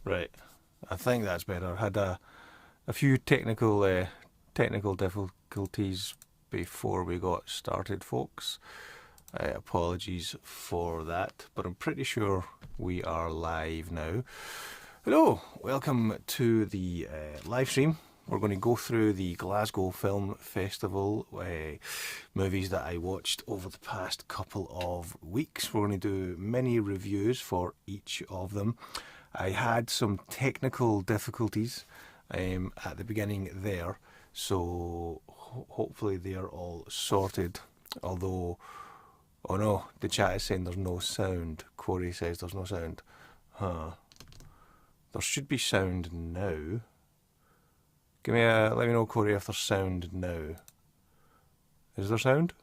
Right. I think that's better. Had a few technical difficulties before we got started, folks. Apologies for that, but I'm pretty sure we are live now. Hello, welcome to the live stream. We're going to go through the Glasgow Film Festival movies that I watched over the past couple of weeks. We're going to do mini reviews for each of them. I had some technical difficulties at the beginning there, so hopefully they're all sorted. Although, oh no, the chat is saying there's no sound. Corey says there's no sound. Huh. There should be sound now. Let me know, Corey, if there's sound now. Is there sound?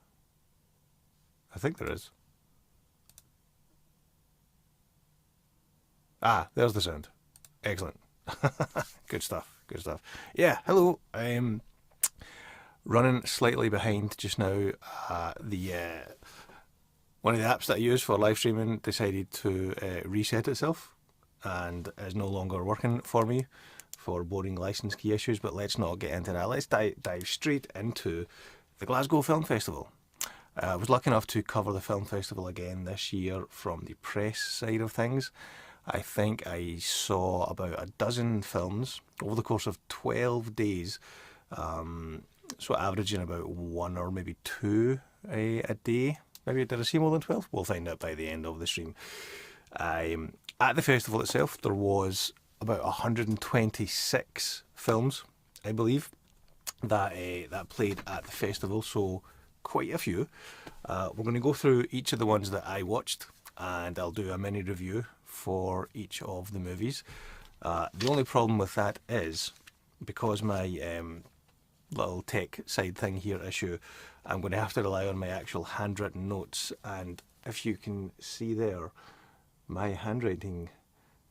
I think there is. Ah, there's the sound. Excellent. Good stuff. Good stuff. Yeah, hello. I'm running slightly behind just now. One of the apps that I use for live streaming decided to reset itself and is no longer working for me for boring license key issues, but let's not get into that. Let's dive straight into the Glasgow Film Festival. I was lucky enough to cover the film festival again this year from the press side of things. I think I saw about a dozen films over the course of 12 days, so averaging about one or maybe two a day. Maybe did I see more than 12? We'll find out by the end of the stream. At the festival itself, there was about 126 films, I believe, that played at the festival, so quite a few. We're going to go through each of the ones that I watched, and I'll do a mini review for each of the movies. The only problem with that is, because my little tech side thing here issue, I'm going to have to rely on my actual handwritten notes, and if you can see there, my handwriting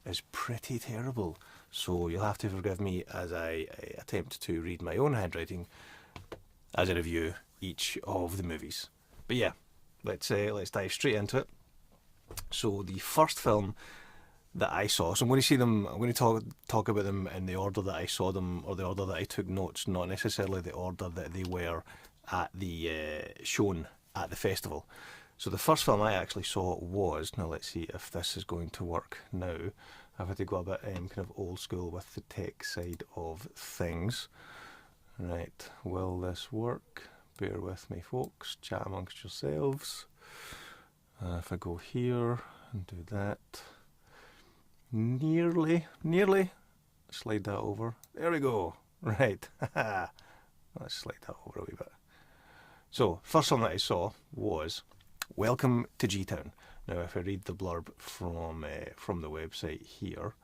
is pretty terrible, so you'll have to forgive me as I attempt to read my own handwriting as I review each of the movies. But yeah, let's dive straight into it. So the first film that I saw, so I'm going to talk about them in the order that I saw them, or the order that I took notes, not necessarily the order that they were at the shown at the festival. So the first film I actually saw was, now let's see if this is going to work now. I've had to go a bit kind of old school with the tech side of things. Right, will this work? Bear with me, folks. Chat amongst yourselves. If I go here and do that, nearly, slide that over. There we go. Right, let's slide that over a wee bit. So, first one that I saw was Welcome to G-Town. Now, if I read the blurb from the website here,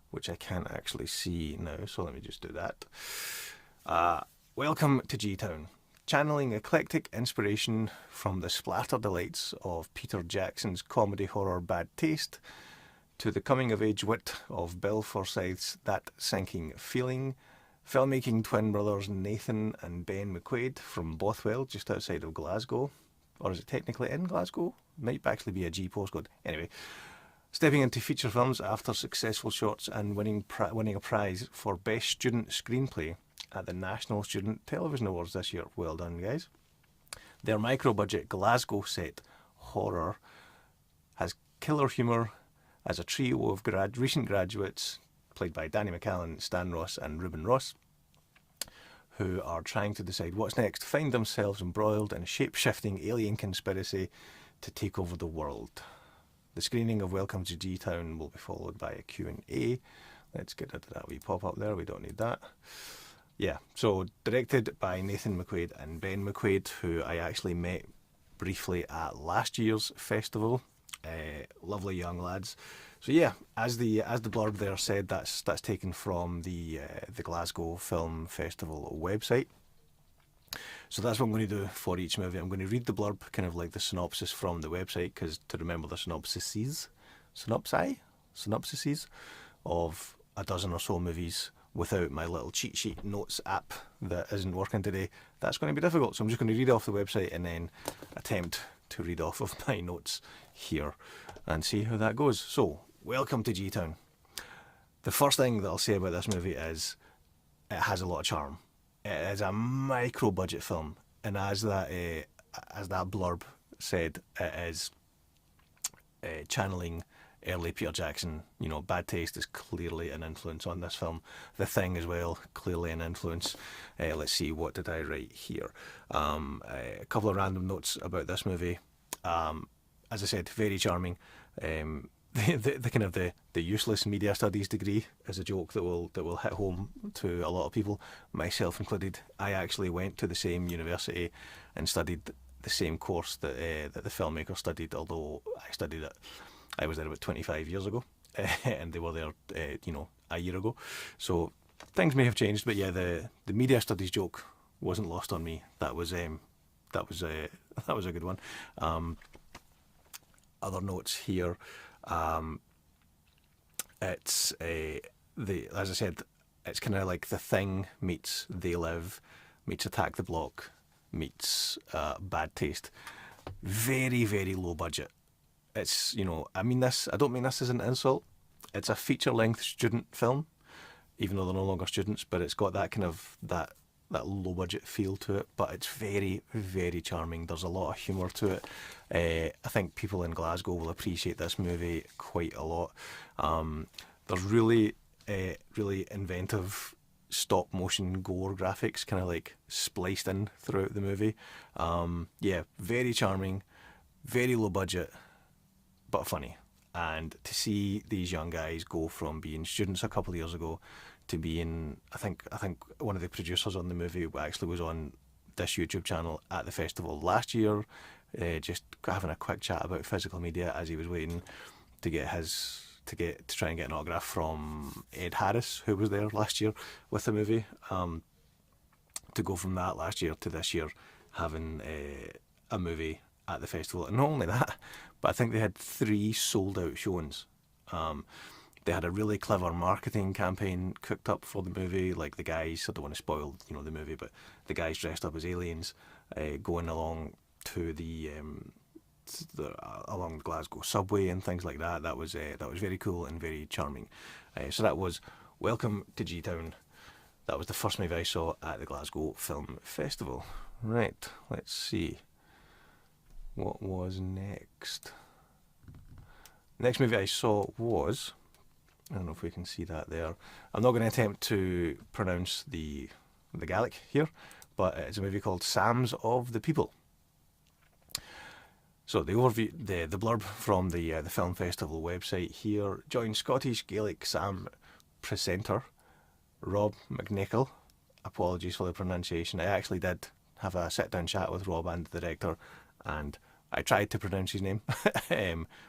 which I can't actually see now, so let me just do that. Welcome to G-Town. Channeling eclectic inspiration from the splatter delights of Peter Jackson's comedy horror Bad Taste to the coming-of-age wit of Bill Forsyth's That Sinking Feeling, filmmaking twin brothers Nathan and Ben McQuaid from Bothwell, just outside of Glasgow. Or is it technically in Glasgow? Might actually be a G postcode. Anyway, stepping into feature films after successful shorts and winning a prize for Best Student Screenplay at the National Student Television Awards this year. Well done, guys. Their micro-budget Glasgow set horror has killer humour as a trio of recent graduates, played by Danny McCallan, Stan Ross and Ruben Ross, who are trying to decide what's next, find themselves embroiled in a shape-shifting alien conspiracy to take over the world. The screening of Welcome to G-Town will be followed by a Q&A. Let's get rid of that wee pop-up there, we don't need that. Yeah, so directed by Nathan McQuaid and Ben McQuaid, who I actually met briefly at last year's festival. Lovely young lads. So yeah, as the blurb there said, that's taken from the Glasgow Film Festival website. So that's what I'm going to do for each movie. I'm going to read the blurb, kind of like the synopsis from the website, because to remember the synopsises of a dozen or so movies without my little cheat sheet notes app that isn't working today, that's going to be difficult. So I'm just going to read off the website and then attempt to read off of my notes here and see how that goes. So, Welcome to G-Town. The first thing that I'll say about this movie is it has a lot of charm. It is a micro budget film, and as that blurb said, it is channeling early Peter Jackson. You know, bad taste is clearly an influence on this film. The Thing as well, clearly an influence. Let's see, what did I write here? A couple of random notes about this movie. As I said, very charming. The kind of the useless media studies degree is a joke that will hit home to a lot of people, myself included. I actually went to the same university and studied the same course that the filmmaker studied, although I was there about 25 years ago, and they were there, a year ago. So things may have changed, but yeah, the media studies joke wasn't lost on me. That was a good one. Other notes here. It's as I said, it's kind of like The Thing meets They Live meets Attack the Block meets Bad Taste. Very, very low budget. It's, I don't mean this as an insult. It's a feature-length student film, even though they're no longer students, but it's got that kind of that low-budget feel to it, but it's very, very charming. There's a lot of humour to it. I think people in Glasgow will appreciate this movie quite a lot. There's really, really inventive stop-motion gore graphics, kind of like spliced in throughout the movie. Yeah, very charming, very low budget, but funny. And to see these young guys go from being students a couple of years ago to being, I think one of the producers on the movie actually was on this YouTube channel at the festival last year, just having a quick chat about physical media as he was waiting to try and get an autograph from Ed Harris, who was there last year with the movie. To go from that last year to this year, having a movie at the festival, and not only that, but I think they had 3 sold out showings. They had a really clever marketing campaign cooked up for the movie. Like the guys, I don't want to spoil, the movie, but the guys dressed up as aliens, going along to along the Glasgow subway and things like that. That was very cool and very charming. So that was Welcome to G-Town. That was the first movie I saw at the Glasgow Film Festival. Right, let's see. What was next? Next movie I saw was, I don't know if we can see that there. I'm not going to attempt to pronounce the Gaelic here, but it's a movie called Psalms of the People. So the overview, the blurb from the film festival website here: join Scottish Gaelic Psalm presenter Rob McNichol. Apologies for the pronunciation. I actually did have a sit-down chat with Rob and the director, and I tried to pronounce his name,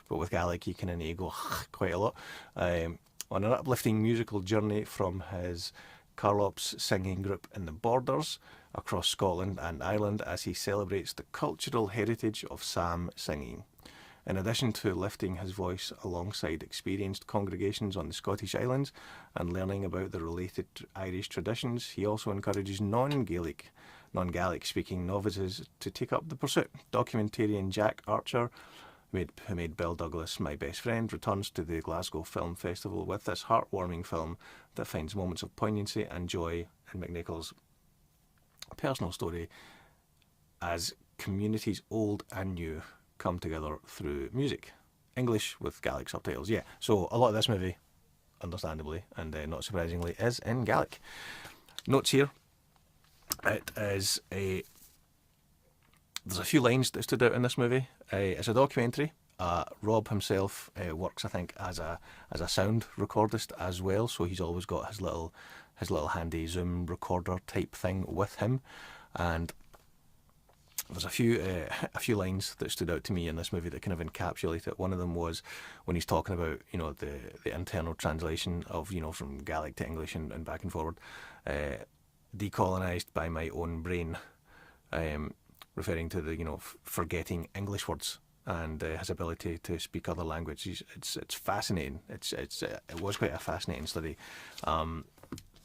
but with Gaelic you can only go quite a lot. On an uplifting musical journey from his Carlops singing group in the Borders across Scotland and Ireland as he celebrates the cultural heritage of psalm singing. In addition to lifting his voice alongside experienced congregations on the Scottish Islands and learning about the related Irish traditions, he also encourages non-Gaelic speaking novices to take up the pursuit. Documentarian Jack Archer, who made Bill Douglas My Best Friend, returns to the Glasgow Film Festival with this heartwarming film that finds moments of poignancy and joy in McNichol's personal story as communities old and new come together through music. English with Gaelic subtitles. Yeah, so a lot of this movie, understandably and not surprisingly, is in Gaelic. Notes here. There's a few lines that stood out in this movie. It's a documentary. Rob himself works, I think, as a sound recordist as well, so he's always got his little handy Zoom recorder type thing with him. And there's a few lines that stood out to me in this movie that kind of encapsulate it. One of them was when he's talking about the internal translation of from Gaelic to English and back and forward. Decolonised by my own brain, referring to the forgetting English words and his ability to speak other languages. It's fascinating. It was quite a fascinating study.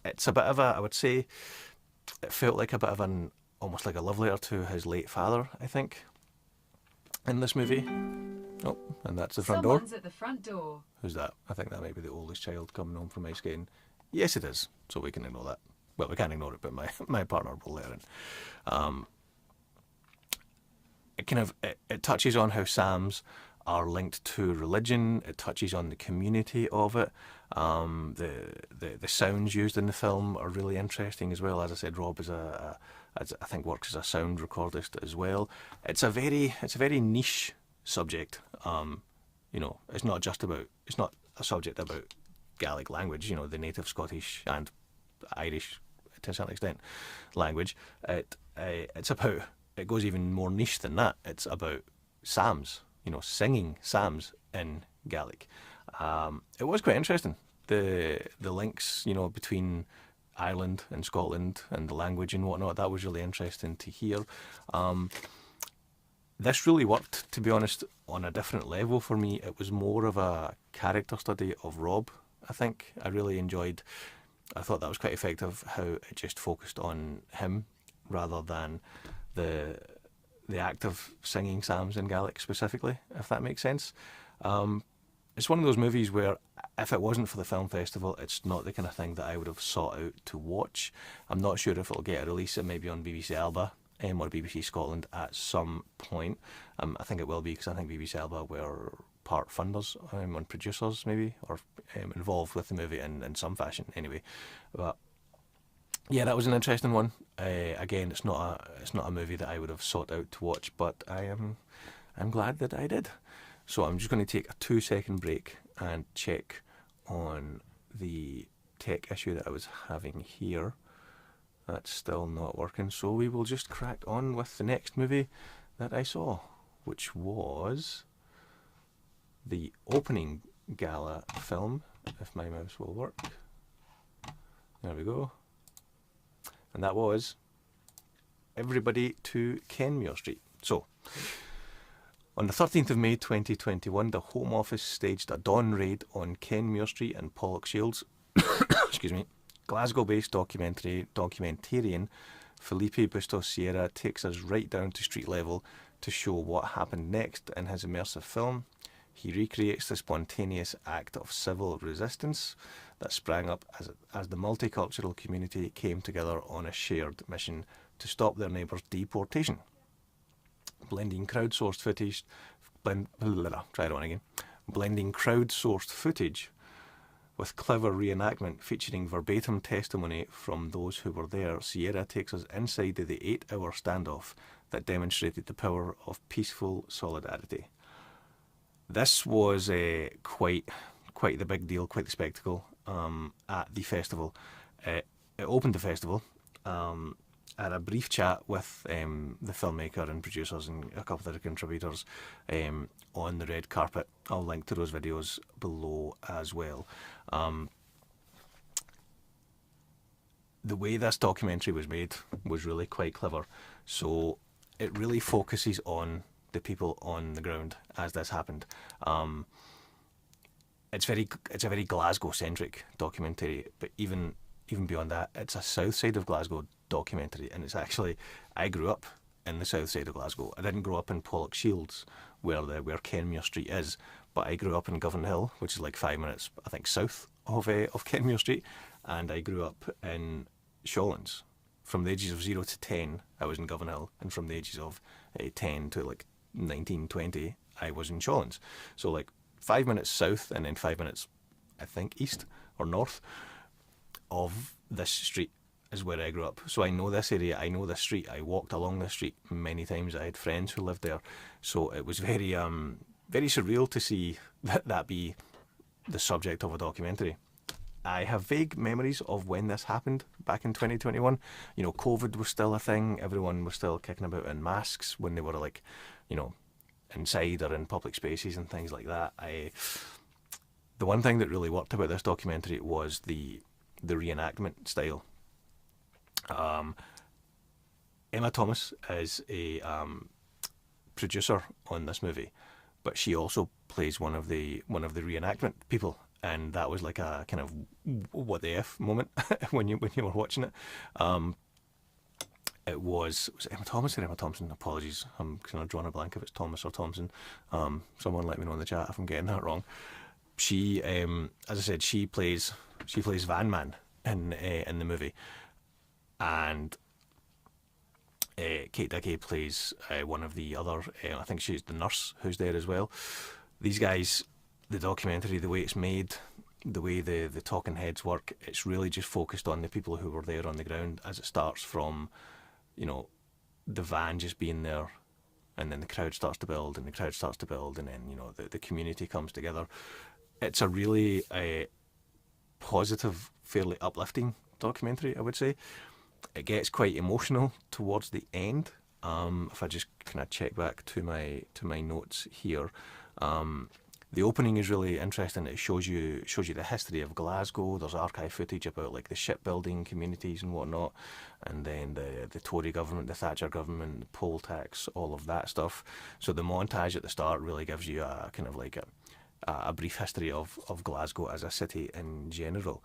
It's a bit of I would say, it felt like a bit of almost like a love letter to his late father, I think. in this movie. Oh, and that's the front door. Someone's at the front door. Who's that? I think that might be the oldest child coming home from ice skating. Yes, it is. So we can ignore that. Well, we can't ignore it, but my partner will let it in. It touches on how Sams are linked to religion. It touches on the community of it. The sounds used in the film are really interesting as well. As I said, Rob is I think works as a sound recordist as well. It's a very niche subject. It's not a subject about Gaelic language. The native Scottish and Irish, to a certain extent, language. It goes even more niche than that. It's about Psalms, singing Psalms in Gaelic. It was quite interesting. The links, between Ireland and Scotland and the language and whatnot, that was really interesting to hear. This really worked, to be honest, on a different level for me. It was more of a character study of Rob, I think. I thought that was quite effective, how it just focused on him rather than the act of singing psalms in Gaelic specifically, if that makes sense. It's one of those movies where if it wasn't for the film festival, it's not the kind of thing that I would have sought out to watch. I'm not sure if it'll get a release. It may be on BBC Alba or BBC Scotland at some point. I think it will be, because I think BBC Alba were part funders and producers maybe, or involved with the movie in some fashion anyway. But yeah, that was an interesting one. Again, it's not a movie that I would have sought out to watch, but I'm glad that I did. So I'm just going to take a 2-second break and check on the tech issue that I was having here. That's still not working, so we will just crack on with the next movie that I saw, which was the opening gala film, if my mouse will work. There we go. And that was Everybody to Kenmure Street. So, on the 13th of May 2021, the Home Office staged a dawn raid on Kenmure Street in Pollokshields. Excuse me. Glasgow-based documentarian Felipe Bustos Sierra takes us right down to street level to show what happened next in his immersive film. He recreates the spontaneous act of civil resistance that sprang up as the multicultural community came together on a shared mission to stop their neighbours' deportation. Blending crowdsourced footage with clever reenactment featuring verbatim testimony from those who were there, Sierra takes us inside the 8-hour standoff that demonstrated the power of peaceful solidarity. This was quite the big deal, quite the spectacle at the festival. It opened the festival. Had a brief chat with the filmmaker and producers and a couple of the contributors on the red carpet. I'll link to those videos below as well. The way this documentary was made was really quite clever. So it really focuses on the people on the ground as this happened. It's a very Glasgow centric documentary, but even beyond that, it's a south side of Glasgow documentary, and it's actually, I grew up in the south side of Glasgow. I didn't grow up in Pollokshields where Kenmure Street is, but I grew up in Govanhill, which is like 5 minutes, I think, south of Kenmure Street, and I grew up in Shawlands. From the ages of 0 to 10, I was in Govanhill, and from the ages of 10 to like 19, 20, I was in Shawlands. So like 5 minutes south and then 5 minutes, I think, east or north of this street is where I grew up. So I know this area, I know this street. I walked along this street many times. I had friends who lived there. So it was very surreal to see that be the subject of a documentary. I have vague memories of when this happened back in 2021. COVID was still a thing. Everyone was still kicking about in masks when they were like, inside or in public spaces and things like that. The one thing that really worked about this documentary was the reenactment style. Emma Thomas is a producer on this movie, but she also plays one of the reenactment people, and that was like a kind of what the F moment when you were watching it. was it Emma Thomas or Emma Thompson? Apologies, I'm kind of drawing a blank if it's Thomas or Thompson. Someone let me know in the chat if I'm getting that wrong. She, as I said, she plays Van Man in the movie, and Kate Dickie plays one of the other. I think she's the nurse who's there as well. These guys, the documentary, the way it's made, the way the talking heads work, it's really just focused on the people who were there on the ground, as it starts from, the van just being there, and then the crowd starts to build, and the crowd starts to build, and then the community comes together. It's a really positive, fairly uplifting documentary, I would say. It gets quite emotional towards the end. If I just kind of check back to my notes here, the opening is really interesting. It shows you the history of Glasgow. There's archive footage about like the shipbuilding communities and whatnot, and then the Tory government, the Thatcher government, the poll tax, all of that stuff. So the montage at the start really gives you a kind of like a brief history of Glasgow as a city in general.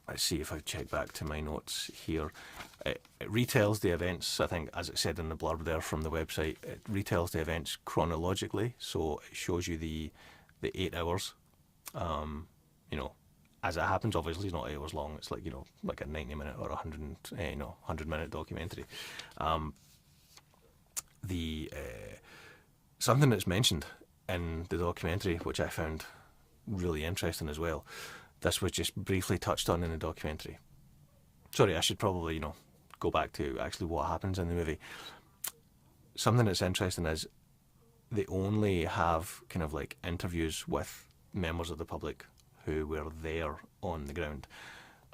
Let's see if I check back to my notes here. It retells the events, I think, as it said in the blurb there from the website, it retells the events chronologically. So it shows you the 8 hours, as it happens. Obviously, it's not 8 hours long. It's like, like a 90-minute or 100-minute documentary. Something that's mentioned in the documentary, which I found really interesting as well. This was just briefly touched on in the documentary. Sorry, I should probably, go back to actually what happens in the movie. Something that's interesting is they only have kind of like interviews with members of the public who were there on the ground.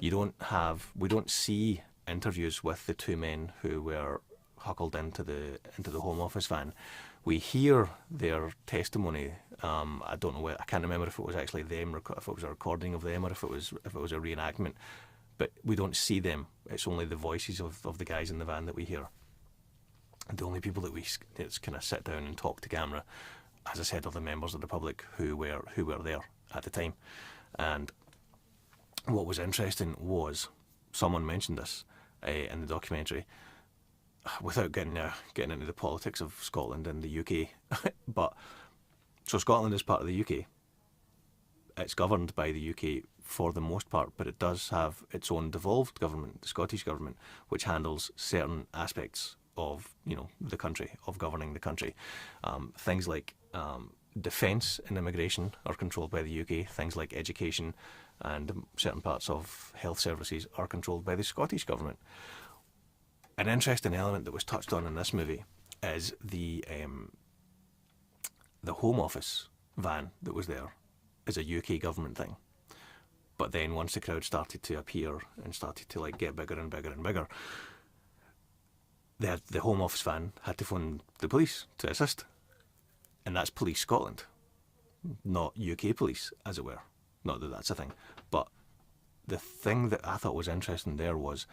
We don't see interviews with the 2 men who were huckled into the Home Office van. We hear their testimony. I don't know. I can't remember if it was actually them, if it was a recording of them, or if it was a reenactment. But we don't see them. It's only the voices of the guys in the van that we hear. And the only people that we kind of sit down and talk to camera, as I said, are the members of the public who were there at the time. And what was interesting was someone mentioned this in the documentary, without getting into the politics of Scotland and the UK. But so Scotland is part of the UK. It's governed by the UK for the most part, but it does have its own devolved government, the Scottish government, which handles certain aspects of the country, of governing the country. Things like defence and immigration are controlled by the UK. Things like education and certain parts of health services are controlled by the Scottish government. An interesting element that was touched on in this movie is the Home Office van that was there is a UK government thing. But then once the crowd started to appear and started to like get bigger and bigger and bigger, the Home Office van had to phone the police to assist. And that's Police Scotland, not UK police, as it were. Not that that's a thing. But the thing that I thought was interesting there was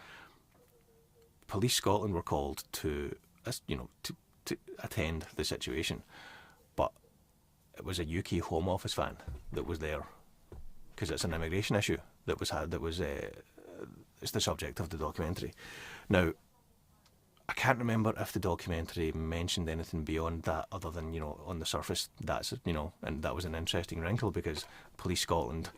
Police Scotland were called to attend the situation, but it was a UK Home Office van that was there because it's an immigration issue that was it's the subject of the documentary. Now, I can't remember if the documentary mentioned anything beyond that, other than on the surface that's and that was an interesting wrinkle because Police Scotland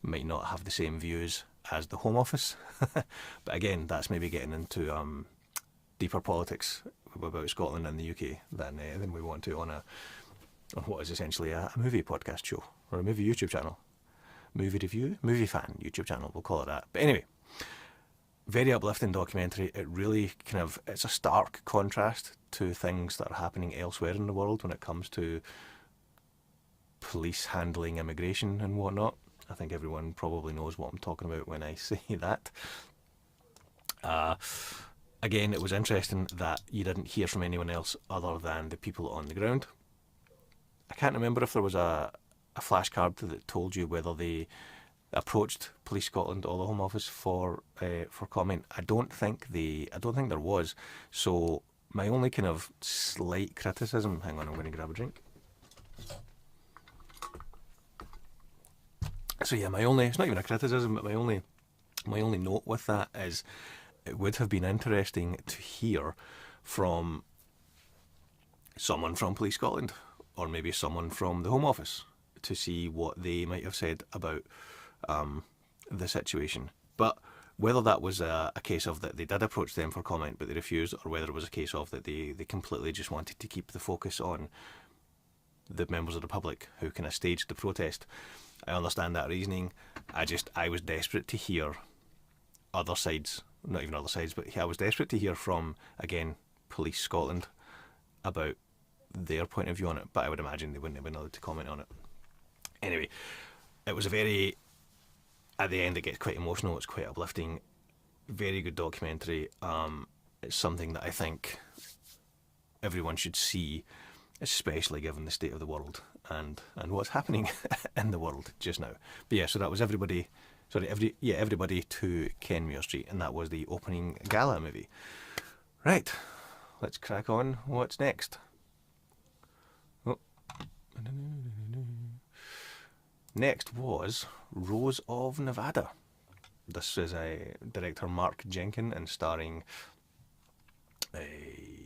might not have the same views as the Home Office. But again, that's maybe getting into deeper politics about Scotland and the UK than we want to on what is essentially a movie podcast show or a movie YouTube channel. Movie review, movie fan YouTube channel, we'll call it that. But anyway, very uplifting documentary. It really it's a stark contrast to things that are happening elsewhere in the world when it comes to police handling immigration and whatnot. I think everyone probably knows what I'm talking about when I say that. Again, it was interesting that you didn't hear from anyone else other than the people on the ground. I can't remember if there was a flashcard that told you whether they approached Police Scotland or the Home Office for comment. I don't think there was. So my only kind of slight criticism. Hang on, I'm going to grab a drink. So yeah, it's not even a criticism, but my only note with that is it would have been interesting to hear from someone from Police Scotland, or maybe someone from the Home Office, to see what they might have said about the situation. But whether that was a case of that they did approach them for comment but they refused, or whether it was a case of that they completely just wanted to keep the focus on the members of the public who kind of staged the protest, I understand that reasoning. I was desperate to hear other sides, not even other sides, but I was desperate to hear from, again, Police Scotland about their point of view on it, but I would imagine they wouldn't have been allowed to comment on it. Anyway, it was a very, at the end it gets quite emotional, it's quite uplifting, very good documentary. It's something that I think everyone should see, especially given the state of the world and what's happening in the world just now. But yeah, so that was everybody to Kenmure Street, and that was the opening gala movie. Right, let's crack on. What's next? Oh. Next was Rose of Nevada. This is director Mark Jenkin and starring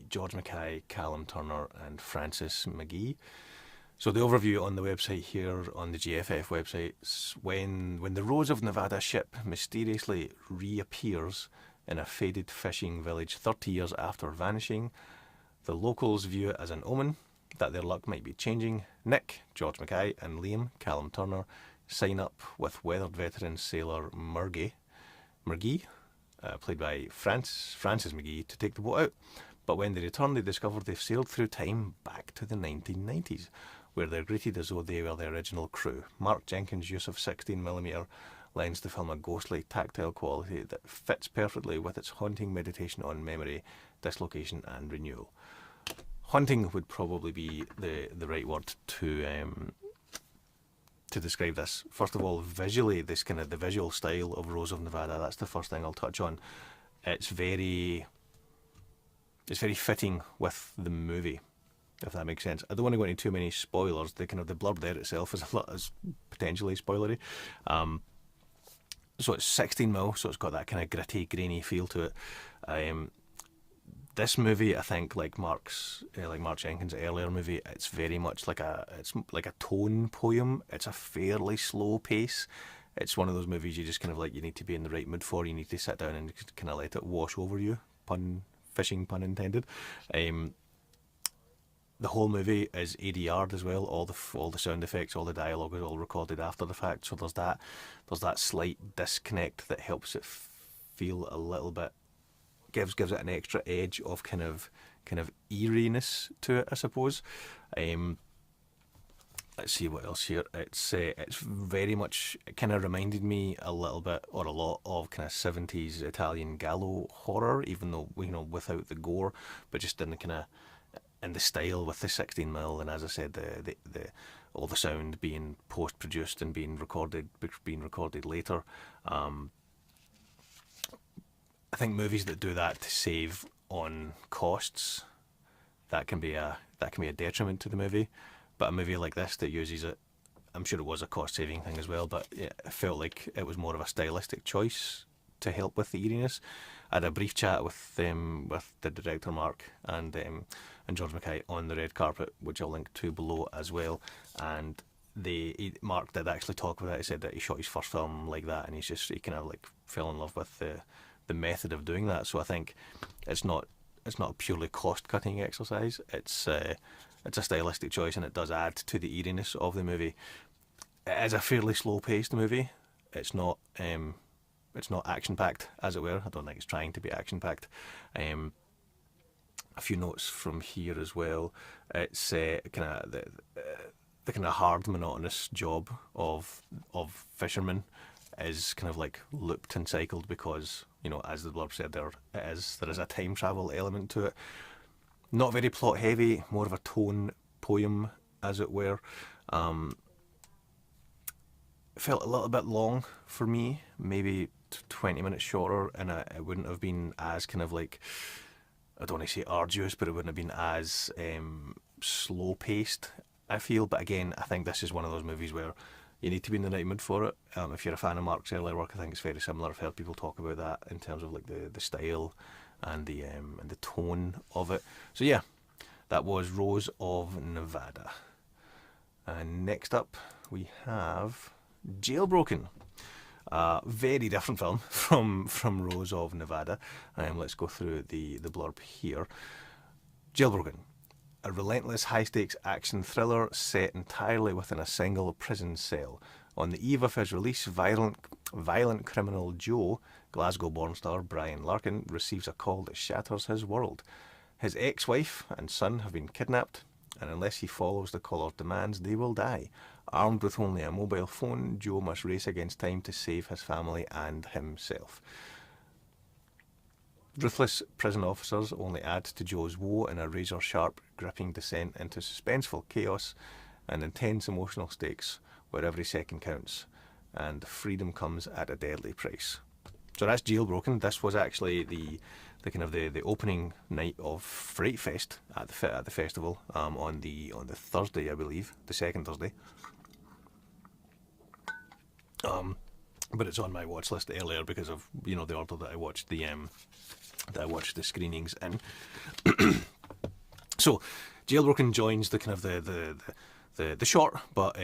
George Mackay, Callum Turner and Francis McGee. So the overview on the website here, on the GFF website, when the Rose of Nevada ship mysteriously reappears in a faded fishing village 30 years after vanishing, the locals view it as an omen that their luck might be changing. Nick, George Mackay, and Liam, Callum Turner, sign up with weathered veteran sailor McGee, played by Francis McGee, to take the boat out. But when they return, they discover they've sailed through time back to the 1990s, where they're greeted as though they were the original crew. Mark Jenkins' use of 16mm lends the film a ghostly, tactile quality that fits perfectly with its haunting meditation on memory, dislocation and renewal. Haunting would probably be the right word to describe this. First of all, visually, this kind of the visual style of Rose of Nevada, that's the first thing I'll touch on. It's very fitting with the movie, if that makes sense. I don't want to go into too many spoilers. The blurb there itself is potentially spoilery. So it's 16mm, so it's got that kind of gritty, grainy feel to it. This movie, I think, like Mark Jenkins' earlier movie, it's very much like a tone poem. It's a fairly slow pace. It's one of those movies you just kind of like, you need to be in the right mood for. You need to sit down and kind of let it wash over you. Fishing pun intended. The whole movie is ADR'd as well. All the sound effects, all the dialogue is all recorded after the fact. So there's that slight disconnect that helps it feel a little bit, gives it an extra edge of kind of eeriness to it, I suppose. Let's see what else here. It's very much, it kind of reminded me a little bit or a lot of kind of 70s Italian giallo horror, even though, without the gore, but just in the style with the 16mm, and as I said, the all the sound being post produced and being recorded later. I think movies that do that to save on costs, that can be a detriment to the movie. But a movie like this that uses it, I'm sure it was a cost-saving thing as well, but it felt like it was more of a stylistic choice to help with the eeriness. I had a brief chat with the director Mark and George Mackay on the red carpet, which I'll link to below as well. And Mark did actually talk about it. He said that he shot his first film like that, and he kind of like fell in love with the method of doing that. So I think it's not a purely cost-cutting exercise. It's a stylistic choice, and it does add to the eeriness of the movie. It is a fairly slow-paced movie. It's not action-packed, as it were. I don't think it's trying to be action-packed. A few notes from here as well. It's kind of the kind of hard, monotonous job of fishermen is kind of like looped and cycled because, as the blurb said, there is a time travel element to it. Not very plot heavy, more of a tone poem, as it were. It felt a little bit long for me, maybe 20 minutes shorter, and it wouldn't have been as kind of like, I don't want to say arduous, but it wouldn't have been as slow paced, I feel. But again, I think this is one of those movies where you need to be in the right mood for it. If you're a fan of Mark's earlier work, I think it's very similar. I've heard people talk about that in terms of like the style and the tone of it. So yeah, that was Rose of Nevada. And next up we have Jailbroken. Very different film from Rose of Nevada. Let's go through the blurb here. Jailbroken, a relentless high-stakes action thriller set entirely within a single prison cell. On the eve of his release, violent criminal Joe, Glasgow-born star Brian Larkin, receives a call that shatters his world. His ex-wife and son have been kidnapped, and unless he follows the caller's demands, they will die. Armed with only a mobile phone, Joe must race against time to save his family and himself. Ruthless prison officers only add to Joe's woe in a razor-sharp, gripping descent into suspenseful chaos and intense emotional stakes where every second counts, and freedom comes at a deadly price. So that's Jailbroken. This was actually the opening night of Fright Fest at the festival on the Thursday, I believe, the second Thursday. But it's on my watch list earlier because of the order that I watched the screenings in. So Jailbroken joins the kind of the short but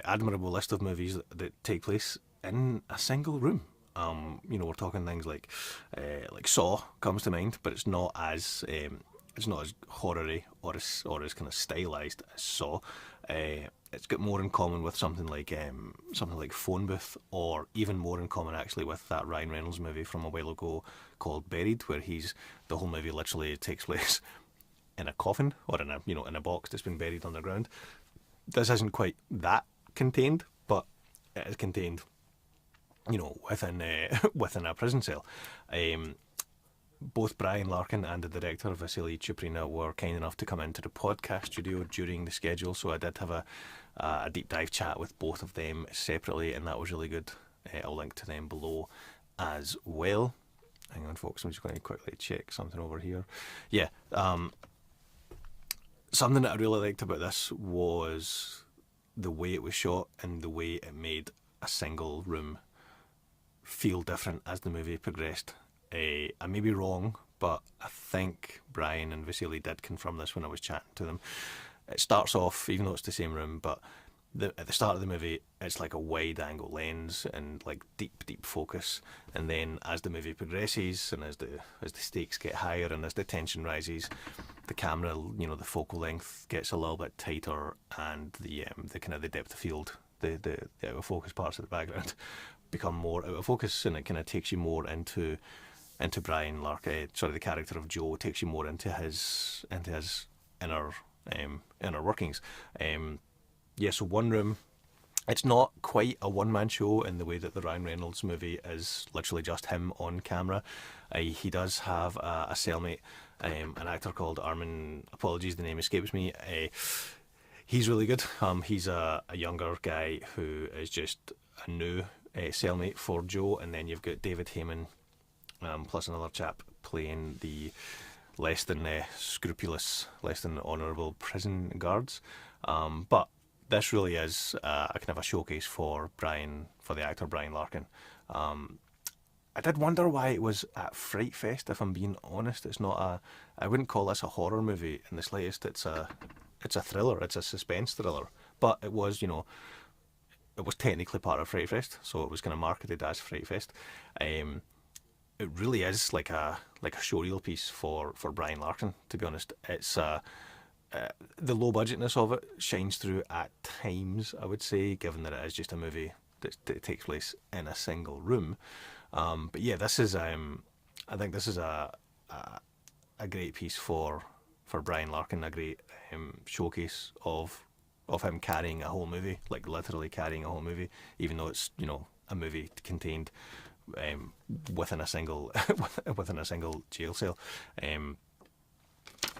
admirable list of movies that take place in a single room. We're talking things like Saw comes to mind, but it's not as horror-y or as kind of stylized as Saw. It's got more in common with something like Phone Booth, or even more in common actually with that Ryan Reynolds movie from a while ago called Buried, where the whole movie literally takes place in a coffin or in a box that's been buried underground. This isn't quite that contained, but it is contained, within a prison cell. Both Brian Larkin and the director, Vasily Chuprina, were kind enough to come into the podcast studio during the schedule, so I did have a deep dive chat with both of them separately, and that was really good. I'll link to them below as well. Hang on, folks, I'm just going to quickly check something over here. Yeah, something that I really liked about this was the way it was shot and the way it made a single room feel different as the movie progressed. I may be wrong, but I think Brian and Vasily did confirm this when I was chatting to them. It starts off, even though it's the same room, but at the start of the movie, it's like a wide-angle lens and like deep focus. And then as the movie progresses and as the stakes get higher and as the tension rises, the camera, the focal length gets a little bit tighter, and the kind of the depth of field, the out of focus parts of the background become more out of focus, and it kind of takes you more into Brian Larkin. The character of Joe takes you more into his inner workings. So one room. It's not quite a one-man show in the way that the Ryan Reynolds movie is literally just him on camera. He does have a cellmate, an actor called Armin. Apologies, the name escapes me. He's really good. He's a younger guy who is just a new cellmate for Joe, and then you've got David Heyman, plus another chap playing the less than scrupulous, less than honourable prison guards. But this really is a kind of a showcase for the actor Brian Larkin. I did wonder why it was at Fright Fest, if I'm being honest. I wouldn't call this a horror movie in the slightest. It's a thriller, it's a suspense thriller. But it was, it was technically part of Fright Fest, so it was kind of marketed as Fright Fest. It really is like a showreel piece for Brian Larkin, to be honest. It's the low budgetness of it shines through at times, I would say, given that it is just a movie that takes place in a single room. But yeah, this is I think this is a great piece for Brian Larkin, a great showcase of him carrying a whole movie, like literally carrying a whole movie, even though it's a movie contained within a single jail cell.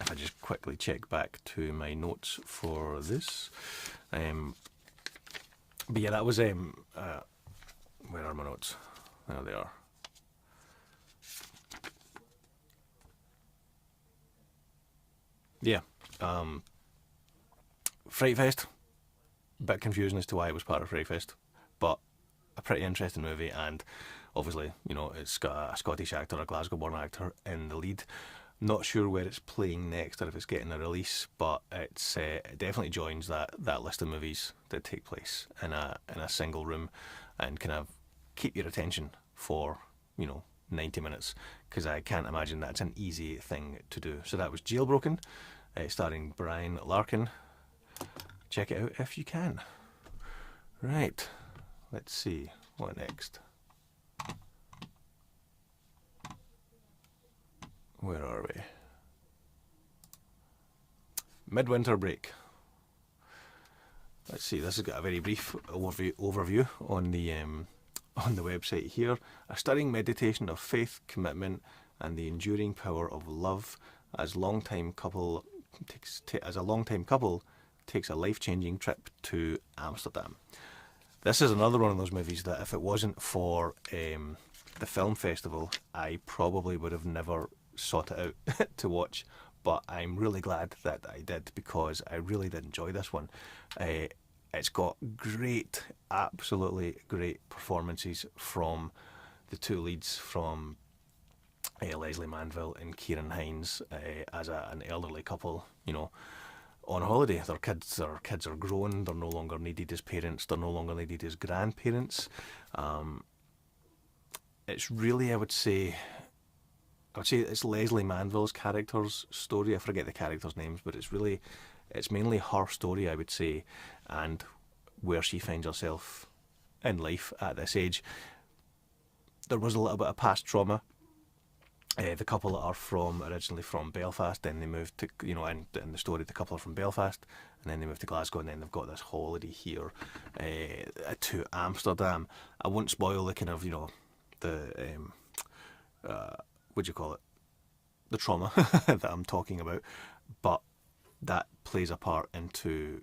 If I just quickly check back to my notes for this, but yeah, that was where are my notes? There they are. Yeah, Fright Fest, bit confusing as to why it was part of Freyfest, but a pretty interesting movie, and obviously, it's got a Scottish actor, a Glasgow-born actor in the lead. Not sure where it's playing next or if it's getting a release, but it definitely joins that list of movies that take place in a single room and kind of keep your attention for 90 minutes, because I can't imagine that's an easy thing to do. So that was Jailbroken, starring Brian Larkin. Check it out if you can. Right, let's see what next. Where are we? Midwinter Break. Let's see. This has got a very brief overview on the website here. A stirring meditation of faith, commitment, and the enduring power of love as a long-time couple takes a life-changing trip to Amsterdam. This is another one of those movies that if it wasn't for the film festival, I probably would have never sought it out to watch, but I'm really glad that I did, because I really did enjoy this one. It's got absolutely great performances from the two leads, from Leslie Manville and Kieran Hines, as an elderly couple, on holiday. Their kids are grown, they're no longer needed as parents, they're no longer needed as grandparents. It's really, I would say it's Leslie Manville's character's story. I forget the characters' names, but it's mainly her story, I would say, and where she finds herself in life at this age. There was a little bit of past trauma. The couple are originally from Belfast, then they moved to, in the story, the couple are from Belfast, and then they moved to Glasgow, and then they've got this holiday here to Amsterdam. I won't spoil the kind of, what do you call it? The trauma that I'm talking about, but that plays a part into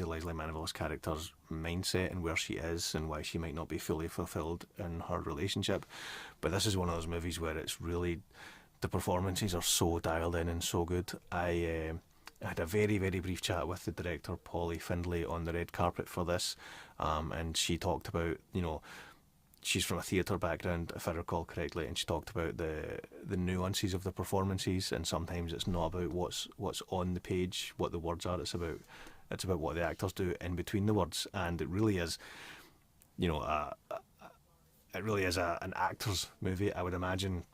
Leslie Manville's character's mindset and where she is and why she might not be fully fulfilled in her relationship. But this is one of those movies where it's really, the performances are so dialed in and so good. I had a very, very brief chat with the director, Polly Findlay, on the red carpet for this, and she talked about, she's from a theatre background, if I recall correctly, and she talked about the nuances of the performances, and sometimes it's not about what's on the page, what the words are. It's about what the actors do in between the words, and it really is, an actor's movie. I would imagine,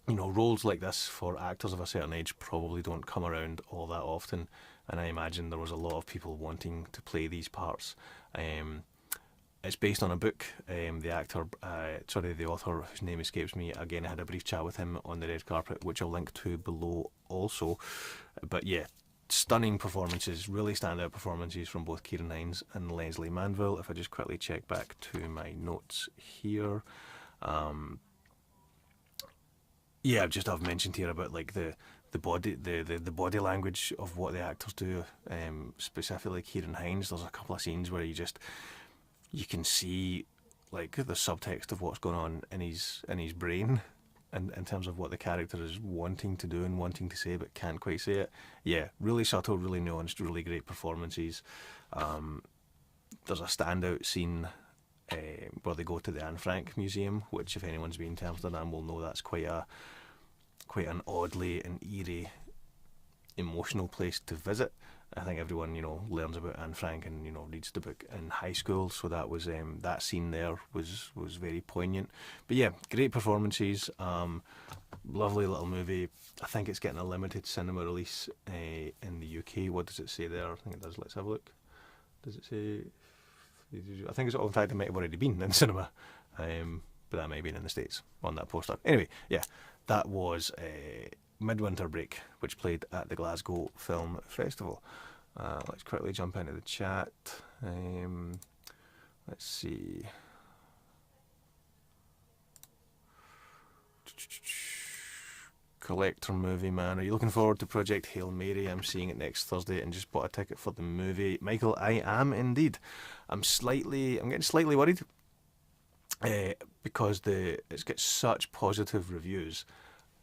roles like this for actors of a certain age probably don't come around all that often, and I imagine there was a lot of people wanting to play these parts. It's based on a book. The author, whose name escapes me, again, I had a brief chat with him on the red carpet, which I'll link to below also. But yeah, stunning performances, really standout performances from both Kieran Hines and Leslie Manville. If I just quickly check back to my notes here. I've mentioned here about like the body language of what the actors do. Specifically Kieran Hines, there's a couple of scenes where you can see like the subtext of what's going on in his brain, and in terms of what the character is wanting to do and wanting to say but can't quite say it. Yeah, really subtle, really nuanced, really great performances. There's a standout scene where they go to the Anne Frank Museum, which if anyone's been to Amsterdam will know that's quite an oddly and eerie, emotional place to visit. I think everyone learns about Anne Frank and reads the book in high school, so that was that scene there was very poignant. But yeah, great performances. Lovely little movie. I think it's getting a limited cinema release in the UK. What does it say there? I think it does. Let's have a look. Does it say? I think in fact it might have already been in cinema, but that might have been in the States on that poster. Anyway, yeah, that was Midwinter Break, which played at the Glasgow Film Festival. Let's quickly jump into the chat. Let's see. Collector Movie Man, are you looking forward to Project Hail Mary? I'm seeing it next Thursday and just bought a ticket for the movie. Michael, I am indeed. I'm getting slightly worried because it's got such positive reviews.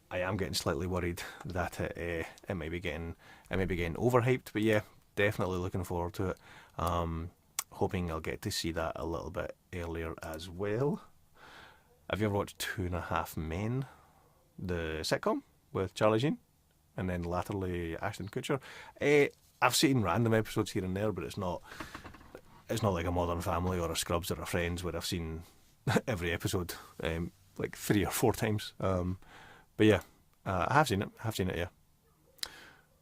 I am getting slightly worried that it may be getting overhyped, but yeah, definitely looking forward to it. hoping I'll get to see that a little bit earlier as well. Have you ever watched 2.5 Men, the sitcom with Charlie Sheen and then latterly Ashton Kutcher? I've seen random episodes here and there, but it's not like a Modern Family or a Scrubs or a Friends where I've seen every episode like 3 or 4 times. But yeah, I have seen it, yeah.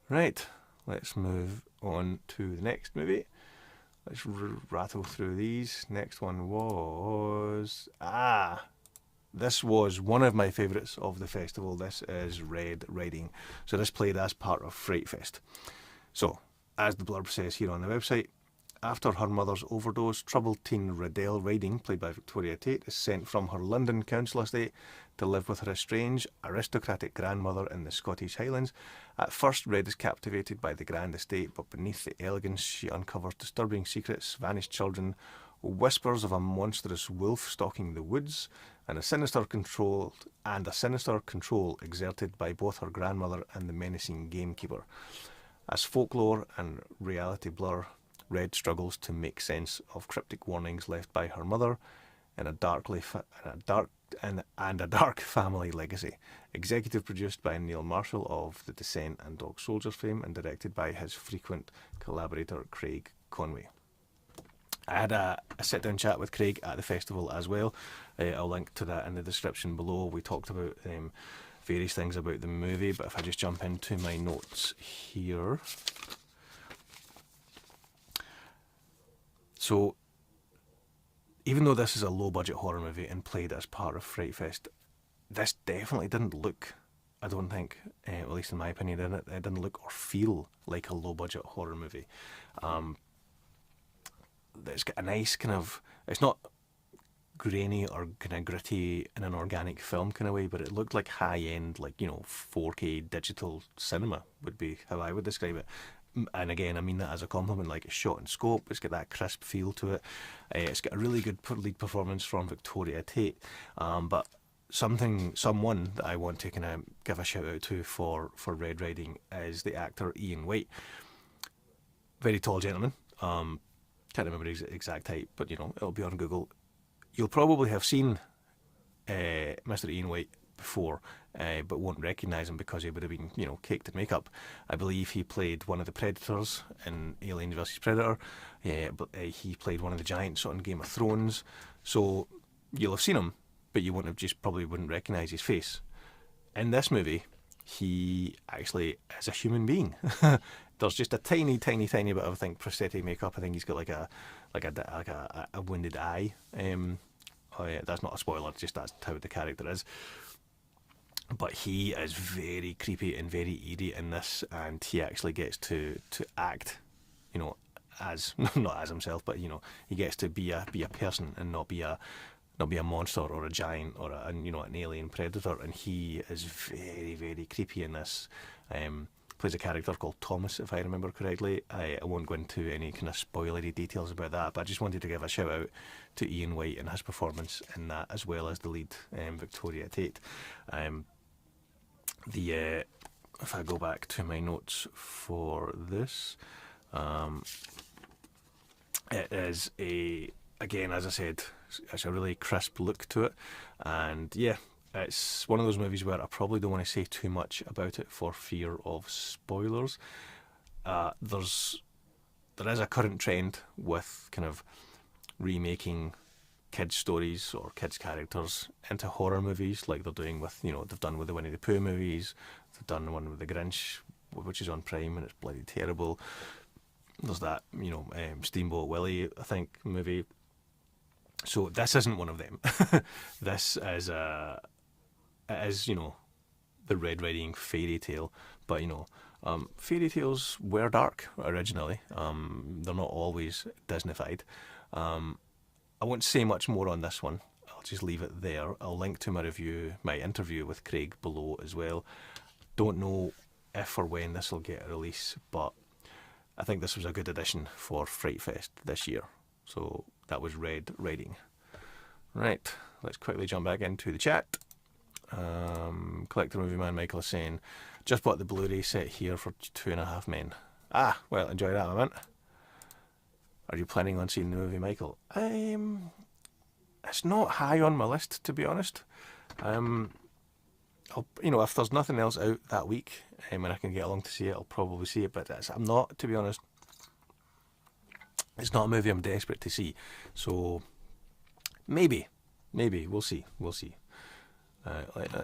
Right, let's move on to the next movie. Let's rattle through these. Next one was... this was one of my favourites of the festival. This is Red Riding. So this played as part of Fright Fest. So, as the blurb says here on the website, after her mother's overdose, troubled teen Riddell Riding, played by Victoria Tate, is sent from her London council estate to live with her estranged, aristocratic grandmother in the Scottish Highlands. At first, Red is captivated by the grand estate, but beneath the elegance she uncovers disturbing secrets, vanished children, whispers of a monstrous wolf stalking the woods, and a sinister control exerted by both her grandmother and the menacing gamekeeper. As folklore and reality blur, Red struggles to make sense of cryptic warnings left by her mother and a dark family legacy. Executive produced by Neil Marshall of The Descent and Dog Soldiers fame and directed by his frequent collaborator Craig Conway. I had a sit-down chat with Craig at the festival as well. I'll link to that in the description below. We talked about various things about the movie, but if I just jump into my notes here... So, even though this is a low-budget horror movie and played as part of Fright Fest, this definitely didn't look, I don't think, at least in my opinion, it didn't look or feel like a low-budget horror movie. It's got a nice kind of, it's not grainy or kind of gritty in an organic film kind of way, but it looked like high-end, like, 4K digital cinema would be how I would describe it. And again, I mean that as a compliment, like it's shot in scope, it's got that crisp feel to it. It's got a really good lead performance from Victoria Tate. But someone that I want to kind of give a shout out to for Red Riding is the actor Ian White. Very tall gentleman. Can't remember his exact height, but it'll be on Google. You'll probably have seen Mr. Ian White before, but won't recognise him because he would have been, caked in makeup. I believe he played one of the Predators in Alien vs Predator. But he played one of the giants on Game of Thrones. So you'll have seen him, but you probably wouldn't recognise his face. In this movie, he actually is a human being. There's just a tiny bit of, I think, prosthetic makeup. I think he's got like a wounded eye. That's not a spoiler. Just that's how the character is. But he is very creepy and very eerie in this, and he actually gets to act, as not as himself, but he gets to be a person and not be a monster or a giant or an alien predator. And he is very, very creepy in this. Plays a character called Thomas, if I remember correctly. I won't go into any kind of spoilery details about that, but I just wanted to give a shout out to Ian White and his performance in that, as well as the lead, Victoria Tate. If I go back to my notes for this, it is again, as I said, it's a really crisp look to it, and yeah, it's one of those movies where I probably don't want to say too much about it for fear of spoilers. There is a current trend with kind of remaking kids' stories or kids' characters into horror movies, like they're doing with, they've done with the Winnie the Pooh movies, they've done one with the Grinch, which is on Prime, and it's bloody terrible. There's that, Steamboat Willie, I think, movie. So this isn't one of them. This is the Red Riding fairy tale, but fairy tales were dark originally. They're not always Disneyfied. I won't say much more on this one. I'll just leave it there. I'll link to my interview with Craig below as well. Don't know if or when this will get a release, but I think this was a good addition for Fright Fest this year. So that was Red Riding. Right, let's quickly jump back into the chat. Collector Movie Man Michael is saying, just bought the Blu-ray set here for 2.5 Men. Well, enjoy that, I meant. Are you planning on seeing the movie, Michael? It's not high on my list, to be honest. If there's nothing else out that week, and I can get along to see it, I'll probably see it. But I'm not, to be honest. It's not a movie I'm desperate to see. So maybe we'll see. Let's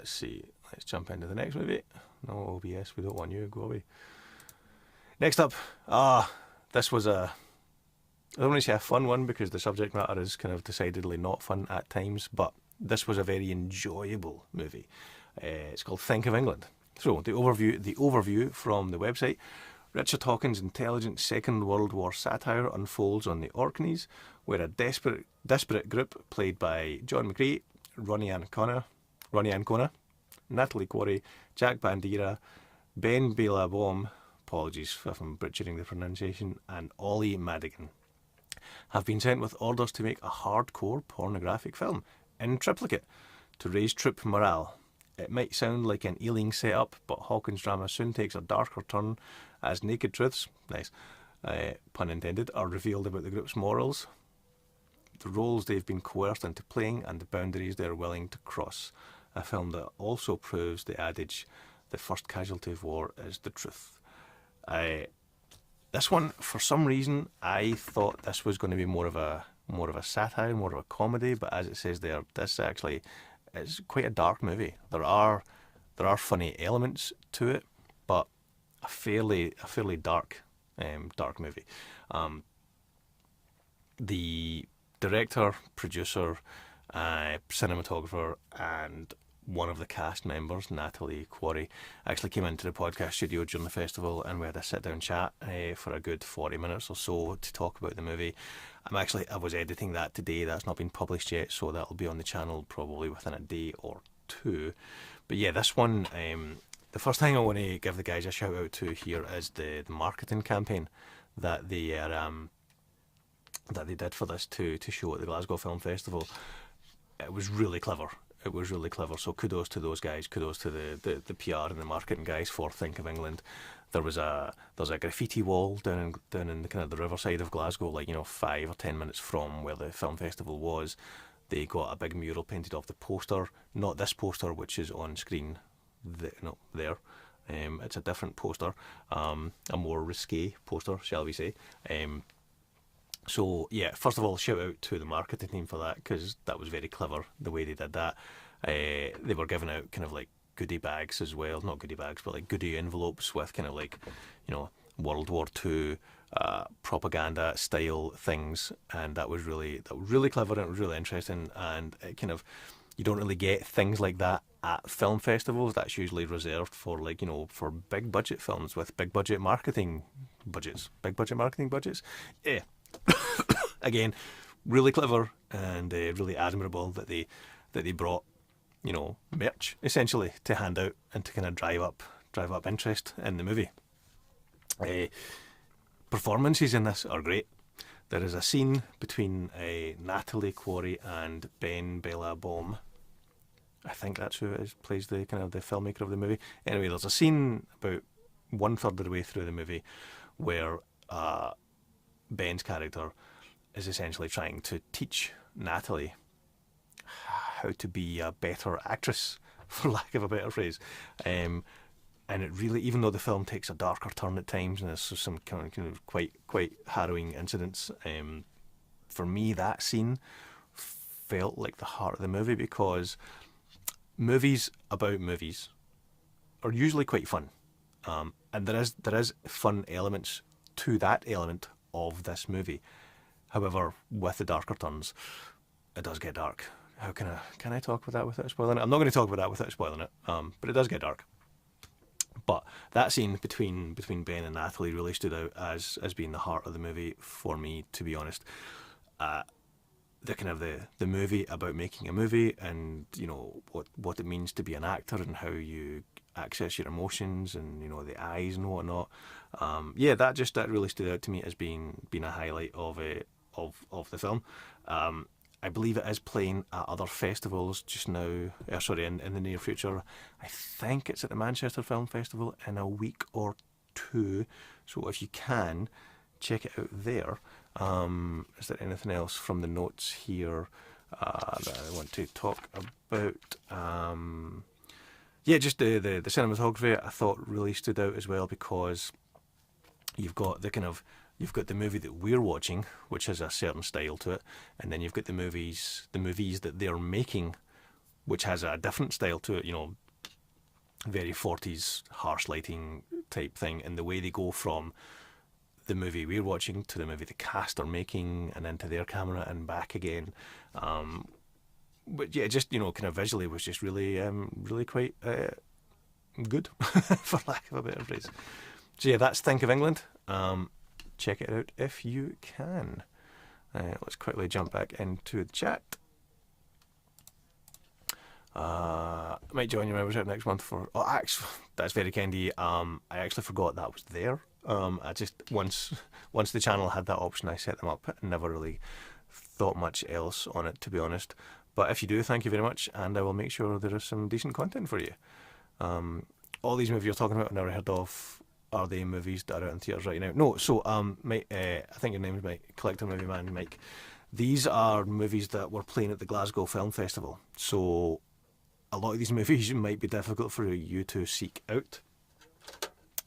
see. Let's jump into the next movie. No OBS, we don't want you. Go away. Next up, this was I don't want to say a fun one because the subject matter is kind of decidedly not fun at times, but this was a very enjoyable movie. It's called Think of England. So the overview from the website. Richard Hawkins' intelligent Second World War satire unfolds on the Orkneys, where a desperate group played by John McCrea, Ronnie Ancona, Natalie Quarry, Jack Bandera, Ben Billabong, apologies if I'm butchering the pronunciation, and Ollie Madigan, have been sent with orders to make a hardcore pornographic film in triplicate to raise troop morale. It might sound like an Ealing setup, but Hawkins' drama soon takes a darker turn as naked truths, nice, pun intended, are revealed about the group's morals, the roles they've been coerced into playing, and the boundaries they're willing to cross. A film that also proves the adage, the first casualty of war is the truth. This one, for some reason, I thought this was going to be more of a satire, more of a comedy, but as it says there, this actually is quite a dark movie. There are funny elements to it, but a fairly dark movie. The director, producer, cinematographer, and one of the cast members, Natalie Quarry, actually came into the podcast studio during the festival, and we had a sit-down chat for a good 40 minutes or so to talk about the movie. I was editing that today. That's not been published yet, so that'll be on the channel probably within a day or two. But yeah, this one, the first thing I want to give the guys a shout out to here is the marketing campaign that they did for this to show at the Glasgow Film Festival. It was really clever. So kudos to those guys. Kudos to the PR and the marketing guys for Think of England. There's a graffiti wall down in the kind of the riverside of Glasgow, 5 or 10 minutes from where the film festival was. They got a big mural painted off the poster. Not this poster, which is on screen. There. It's a different poster, a more risque poster, shall we say. So yeah, first of all, shout out to the marketing team for that, because that was very clever the way they did that. They were giving out kind of like goodie bags as well, not goodie bags, but like goodie envelopes with kind of like, World War II propaganda style things, and that was really clever, and it was really interesting. And it kind of, you don't really get things like that at film festivals. That's usually reserved for for big budget films with big budget marketing budgets. Yeah. Again, really clever and really admirable that they brought merch essentially to hand out and to kind of drive up interest in the movie. Performances in this are great. There is a scene between Natalie Quarry and Ben Billabong. I think that's who it is, plays the kind of the filmmaker of the movie. Anyway, there's a scene about 1/3 of the way through the movie where Ben's character is essentially trying to teach Natalie how to be a better actress, for lack of a better phrase. And it really, even though the film takes a darker turn at times and there's some kind of quite harrowing incidents, for me that scene felt like the heart of the movie, because movies about movies are usually quite fun, and there is fun elements to that element of this movie. However, with the darker turns, it does get dark. How can I talk about that without spoiling it? I'm not going to talk about that without spoiling it, but it does get dark. But that scene between Ben and Natalie really stood out as being the heart of the movie for me, to be honest. The kind of the movie about making a movie, and what it means to be an actor, and how you access your emotions, and the eyes and whatnot. That really stood out to me as being a highlight of the film. I believe it is playing at other festivals just now. In the near future. I think it's at the Manchester Film Festival in a week or two. So if you can, check it out there. Is there anything else from the notes here that I want to talk about? Yeah, just the cinematography I thought really stood out as well, because you've got the movie that we're watching, which has a certain style to it, and then you've got the movies that they're making, which has a different style to it. Very 40s harsh lighting type thing, and the way they go from the movie we're watching to the movie the cast are making, and into their camera and back again. But yeah, just kind of visually was just really, really quite good, for lack of a better phrase. So yeah, that's Think of England. Check it out if you can. Let's quickly jump back into the chat. I might join your membership next month for. Oh, actually, that's very kind of you. I actually forgot that was there. I just once the channel had that option, I set them up. I never really thought much else on it, to be honest. But if you do, thank you very much, and I will make sure there is some decent content for you. All these movies you're talking about I've never heard of. Are they movies that are out in theatres right now? No. So, Mike, I think your name is Mike, Collector Movie Man, Mike. These are movies that were playing at the Glasgow Film Festival. So, a lot of these movies might be difficult for you to seek out.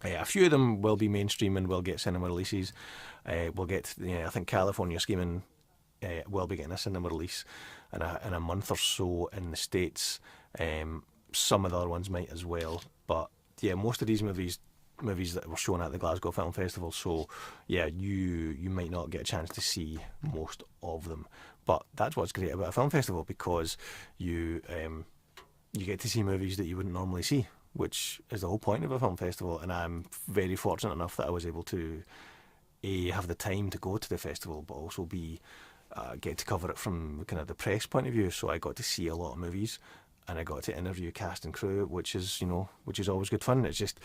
A few of them will be mainstream and will get cinema releases. We'll get, I think California Scheming will be getting a cinema release in a month or so in the States. Some of the other ones might as well. But yeah, most of these movies that were shown at the Glasgow Film Festival, so yeah, you might not get a chance to see most of them. But that's what's great about a film festival, because you get to see movies that you wouldn't normally see, which is the whole point of a film festival. And I'm very fortunate enough that I was able to have the time to go to the festival, but also get to cover it from kind of the press point of view. So I got to see a lot of movies, and I got to interview cast and crew, which is always good fun. It's just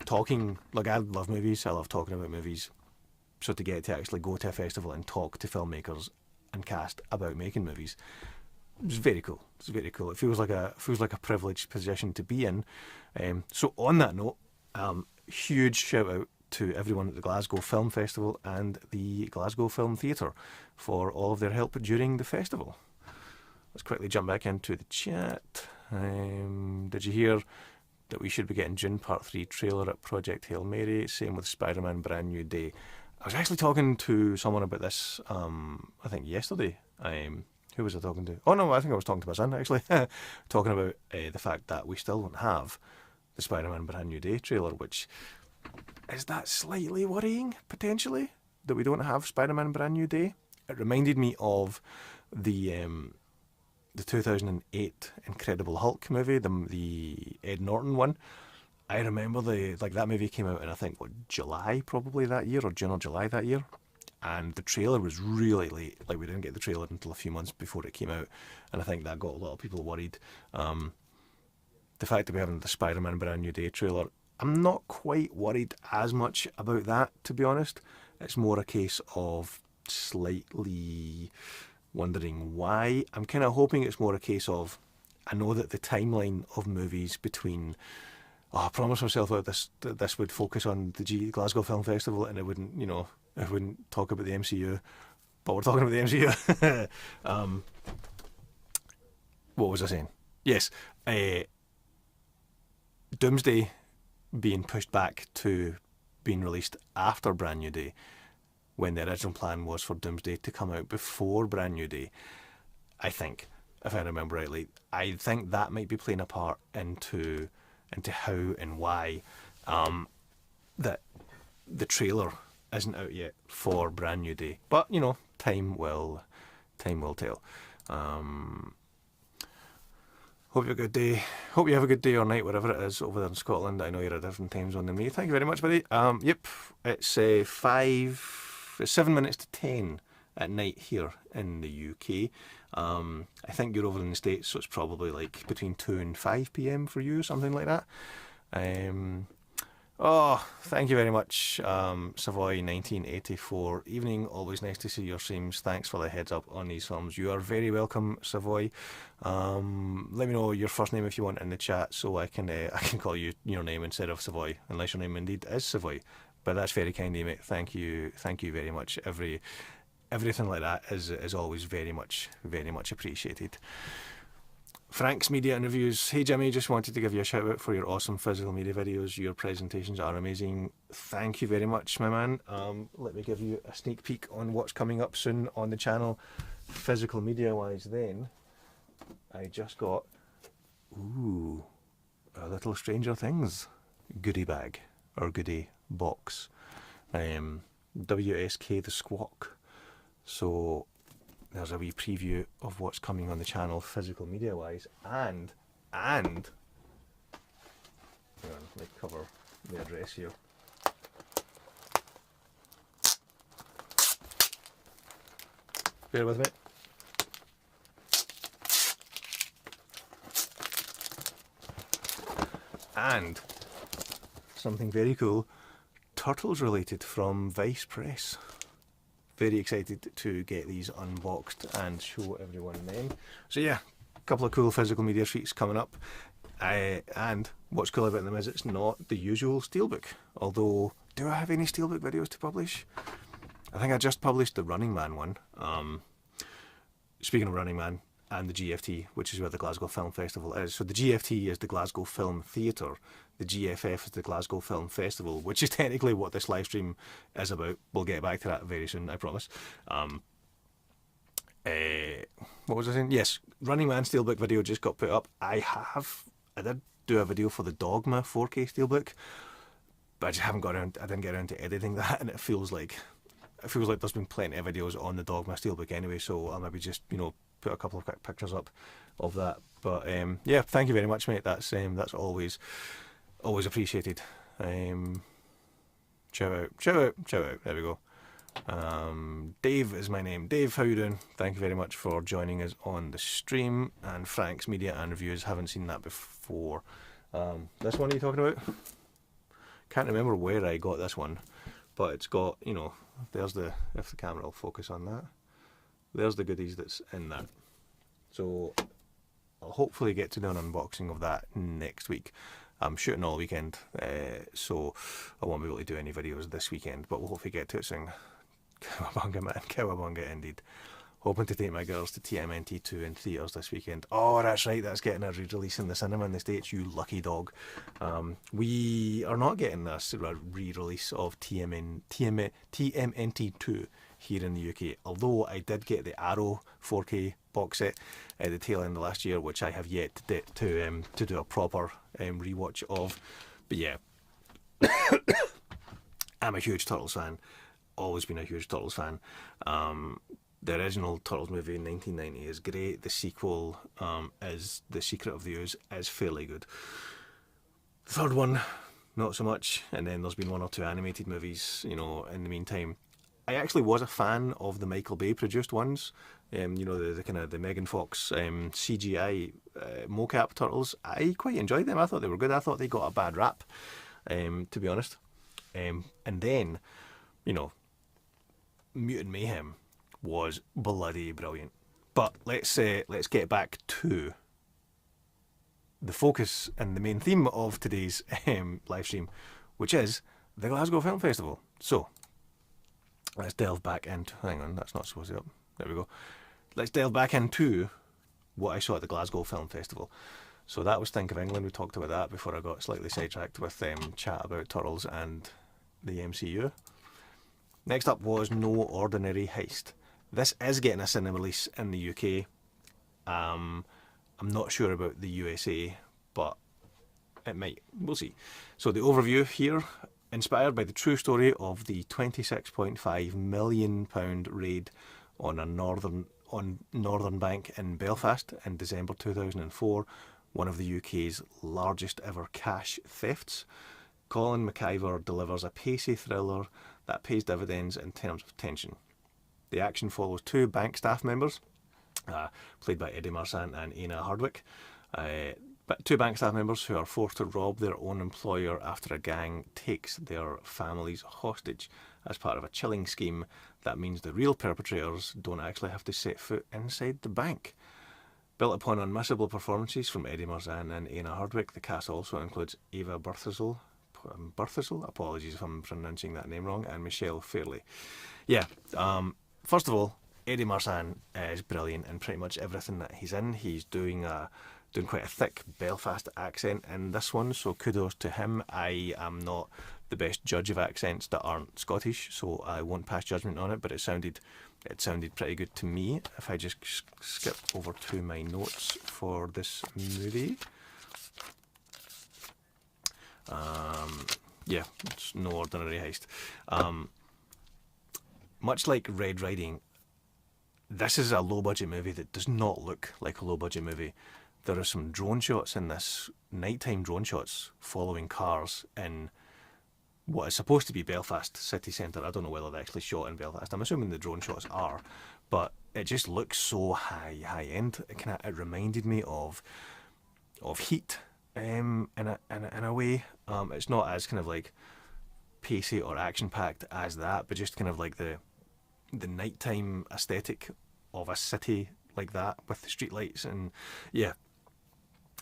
talking, like, I love movies, I love talking about movies, so to get to actually go to a festival and talk to filmmakers and cast about making movies, it's very cool. It feels like a privileged position to be in. So on that note, huge shout out to everyone at the Glasgow Film Festival and the Glasgow Film Theatre for all of their help during the festival. Let's quickly jump back into the chat. Did you hear that we should be getting Dune Part 3 trailer at Project Hail Mary? Same with Spider-Man Brand New Day. I was actually talking to someone about this, I think yesterday. Who was I talking to? Oh no, I think I was talking to my son, actually. Talking about the fact that we still don't have the Spider-Man Brand New Day trailer, which is that slightly worrying, potentially, that we don't have Spider-Man Brand New Day. It reminded me of the 2008 Incredible Hulk movie, the Ed Norton one. I remember that movie came out in, I think, July probably that year, or June or July that year. And the trailer was really late. Like, we didn't get the trailer until a few months before it came out. And I think that got a lot of people worried. The fact that we're having the Spider-Man Brand New Day trailer, I'm not quite worried as much about that, to be honest. It's more a case of slightly wondering why. I'm kind of hoping it's more a case of, I know that the timeline of movies between, I promised myself that this would focus on the Glasgow Film Festival, and it wouldn't, it wouldn't talk about the MCU, but we're talking about the MCU. What was I saying? Yes, Doomsday being pushed back to being released after Brand New Day, when the original plan was for Doomsday to come out before Brand New Day. I think, if I remember rightly, I think that might be playing a part into how and why that the trailer isn't out yet for Brand New Day. But time will tell. Hope you have a good day. Hope you have a good day or night, wherever it is over there in Scotland. I know you're at different time zone than me. Thank you very much, buddy. Yep, it's 7 minutes to 10 at night here in the UK. I think you're over in the States, so it's probably like between 2 and 5 p.m. for you, something like that. Thank you very much, Savoy 1984. Evening, always nice to see your streams. Thanks for the heads up on these films. You are very welcome, Savoy. Let me know your first name if you want in the chat, so I can call you your name instead of Savoy, unless your name indeed is Savoy. But that's very kind of you, mate. Thank you very much. Everything like that is always very much appreciated. Frank's Media and Reviews. Hey Jimmy, just wanted to give you a shout out for your awesome physical media videos. Your presentations are amazing. Thank you very much, my man. Let me give you a sneak peek on what's coming up soon on the channel. Physical media wise then, I just got, a little Stranger Things goodie bag, or goodie box. WSK the Squawk. So there's a wee preview of what's coming on the channel physical media wise, and hang on, let me cover the address here. Bear with me. And something very cool, Turtles related, from Vice Press. Very excited to get these unboxed and show everyone then. So yeah, a couple of cool physical media treats coming up. And what's cool about them is it's not the usual Steelbook. Although, do I have any Steelbook videos to publish? I think I just published the Running Man one. Speaking of Running Man and the GFT, which is where the Glasgow Film Festival is. So the GFT is the Glasgow Film Theatre. The GFF is the Glasgow Film Festival, which is technically what this live stream is about. We'll get back to that very soon, I promise. What was I saying? Yes, Running Man Steelbook video just got put up. I did do a video for the Dogma 4K Steelbook, but I just haven't got around. I didn't get around to editing that, and it feels like there's been plenty of videos on the Dogma Steelbook anyway. So I'll maybe just put a couple of quick pictures up of that. But yeah, thank you very much, mate. That's always appreciated. Shout out. There we go. Dave is my name. Dave, how you doing? Thank you very much for joining us on the stream. And Frank's Media and Reviews. Haven't seen that before. This one are you talking about? Can't remember where I got this one, but it's got, there's the, if the camera will focus on that, there's the goodies that's in that. So I'll hopefully get to do an unboxing of that next week. I'm shooting all weekend, so I won't be able to do any videos this weekend, but we'll hopefully get to it soon. Cowabunga, man. Cowabunga indeed. Hoping to take my girls to TMNT 2 in theatres this weekend. Oh, that's right, that's getting a re-release in the cinema in the States, you lucky dog. We are not getting a re-release of TMNT 2 here in the UK, although I did get the Arrow 4K box set at the tail end of last year, which I have yet to do a proper rewatch of. But yeah, I'm a huge Turtles fan, always been a huge Turtles fan. The original Turtles movie in 1990 is great. The sequel is The Secret of the Ooze, is fairly good. The third one, not so much. And then there's been one or two animated movies, in the meantime. I actually was a fan of the Michael Bay produced ones. The kind of the Megan Fox CGI mocap turtles. I quite enjoyed them. I thought they were good. I thought they got a bad rap, to be honest. And then, Mutant Mayhem was bloody brilliant. But let's get back to the focus and the main theme of today's live stream, which is the Glasgow Film Festival. So let's delve back into, hang on, that's not supposed to be up. There we go. Let's delve back into what I saw at the Glasgow Film Festival. So that was Think of England. We talked about that before I got slightly sidetracked with chat about Turtles and the MCU. Next up was No Ordinary Heist. This is getting a cinema release in the UK. I'm not sure about the USA, but it might. We'll see. So the overview here, inspired by the true story of the £26.5 million raid on Northern Bank in Belfast in December 2004, one of the UK's largest ever cash thefts. Colin McIver delivers a pacey thriller that pays dividends in terms of tension. The action follows two bank staff members, played by Eddie Marsan and Aina Hardwick, but two bank staff members who are forced to rob their own employer after a gang takes their families hostage as part of a chilling scheme that means the real perpetrators don't actually have to set foot inside the bank. Built upon unmissable performances from Eddie Marsan and Aina Hardwick, the cast also includes Eva Birthisel, Berthasel, apologies if I'm pronouncing that name wrong, and Michelle Fairley. Yeah, first of all, Eddie Marsan is brilliant in pretty much everything that he's in. He's doing quite a thick Belfast accent in this one, so kudos to him. I am not the best judge of accents that aren't Scottish, so I won't pass judgment on it, but it sounded pretty good to me. If I just skip over to my notes for this movie. Yeah, it's no ordinary heist. Much like Red Riding, this is a low-budget movie that does not look like a low-budget movie. There are some drone shots in this, nighttime drone shots, following cars in what is supposed to be Belfast city centre. I don't know whether they're actually shot in Belfast. I'm assuming the drone shots are, but it just looks so high-end. It reminded me of Heat, in a way. It's not as kind of like pacey or action-packed as that, but just kind of like the nighttime aesthetic of a city like that with the streetlights. And yeah,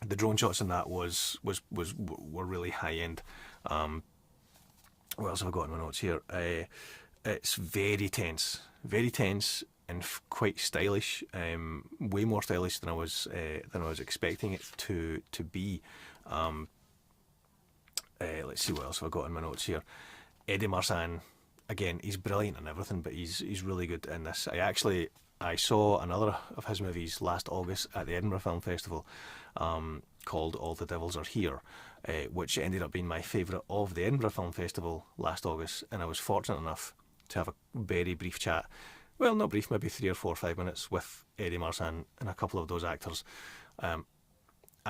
the drone shots in that were really high end. What else have I got in my notes here? It's very tense and quite stylish. Way more stylish than I was expecting it to be. Let's see what else have I got in my notes here. Eddie Marsan, again, he's brilliant in everything, but he's really good in this. I saw another of his movies last August at the Edinburgh Film Festival, called All the Devils Are Here, which ended up being my favourite of the Edinburgh Film Festival last August, and I was fortunate enough to have a very brief chat, well, not brief, maybe 3 or 4 or 5 minutes, with Eddie Marsan and a couple of those actors at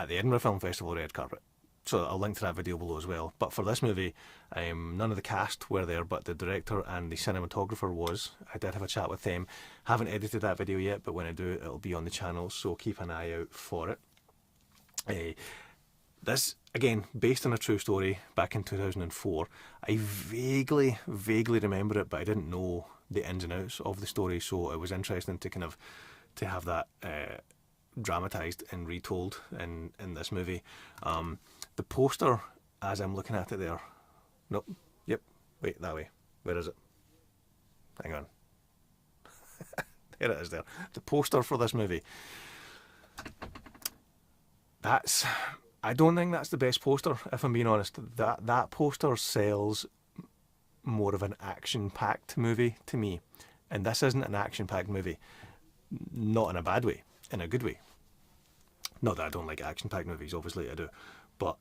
the Edinburgh Film Festival red carpet. So I'll link to that video below as well. But for this movie, none of the cast were there, but the director and the cinematographer was. I did have a chat with them. Haven't edited that video yet, but when I do, it'll be on the channel, so keep an eye out for it. This, again, based on a true story back in 2004. I vaguely remember it, but I didn't know the ins and outs of the story, so it was interesting to have that dramatised and retold in this movie. The poster, as I'm looking at it there, nope, yep, wait, that way, where is it? Hang on. There it is there. The poster for this movie. I don't think that's the best poster, if I'm being honest. That poster sells more of an action-packed movie to me. And this isn't an action-packed movie. Not in a bad way, in a good way. Not that I don't like action-packed movies, obviously I do. But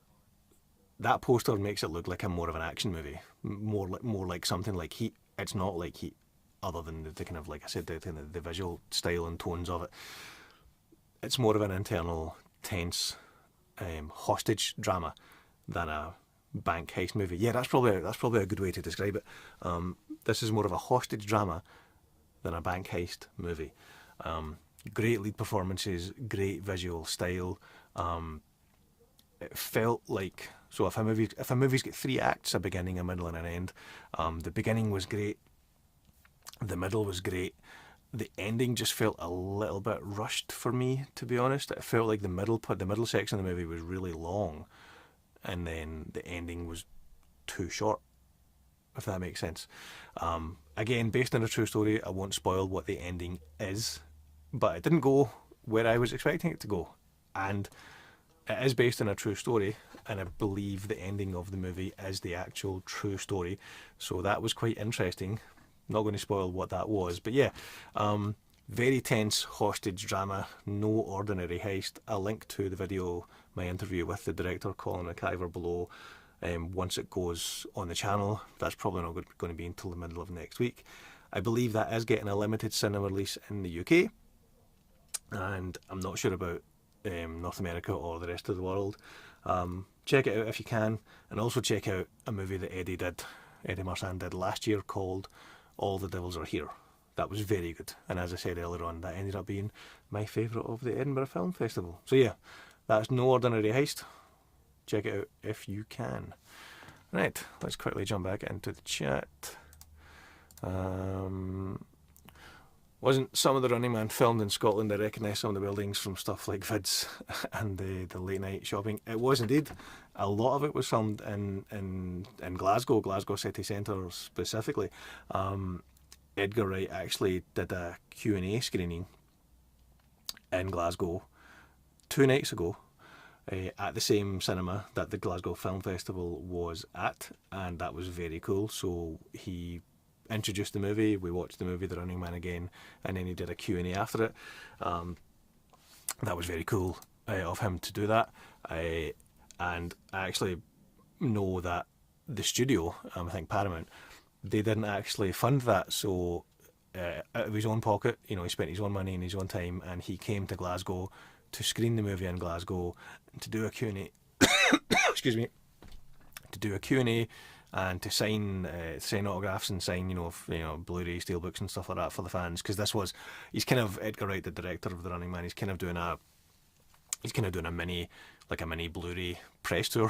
that poster makes it look like more of an action movie. More like something like Heat. It's not like Heat, other than the kind of, like I said, the visual style and tones of it. It's more of an internal, tense, hostage drama than a bank heist movie. Yeah, that's probably a good way to describe it. This is more of a hostage drama than a bank heist movie. Great lead performances, great visual style. It felt like, so if a movie's got 3 acts, a beginning, a middle, and an end. The beginning was great. The middle was great. The ending just felt a little bit rushed for me, to be honest. It felt like the middle section of the movie was really long, and then the ending was too short, if that makes sense. Again, based on a true story, I won't spoil what the ending is, but it didn't go where I was expecting it to go. And it is based on a true story, and I believe the ending of the movie is the actual true story. So that was quite interesting. Not going to spoil what that was, but yeah, very tense hostage drama, no ordinary heist. I'll link to the video, my interview with the director, Colin McIver, below. Once it goes on the channel. That's probably not going to be until the middle of next week. I believe that is getting a limited cinema release in the UK, and I'm not sure about North America or the rest of the world. Check it out if you can, and also check out a movie that Eddie Marsan did last year called All the Devils Are Here. That was very good, and as I said earlier on, that ended up being my favourite of the Edinburgh Film Festival. So yeah, that's No Ordinary Heist. Check it out if you can. Right, let's quickly jump back into the chat. Wasn't Some of the Running Man filmed in Scotland? I recognise some of the buildings from stuff like Vids and the late night shopping. It was indeed. A lot of it was filmed in Glasgow city centre specifically. Edgar Wright actually did a Q&A screening in Glasgow 2 nights ago, at the same cinema that the Glasgow Film Festival was at, and that was very cool. So he introduced the movie, we watched the movie The Running Man again, and then he did a Q&A after it. That was very cool of him to do that. And I actually know that the studio, I think Paramount, they didn't actually fund that, so out of his own pocket, he spent his own money and his own time, and he came to Glasgow to screen the movie in Glasgow, to do a Q&A, excuse me, to do a Q&A and to sign autographs and sign Blu-ray steelbooks and stuff like that for the fans, because he's kind of Edgar Wright, the director of The Running Man. He's kind of doing a mini Blu-ray press tour,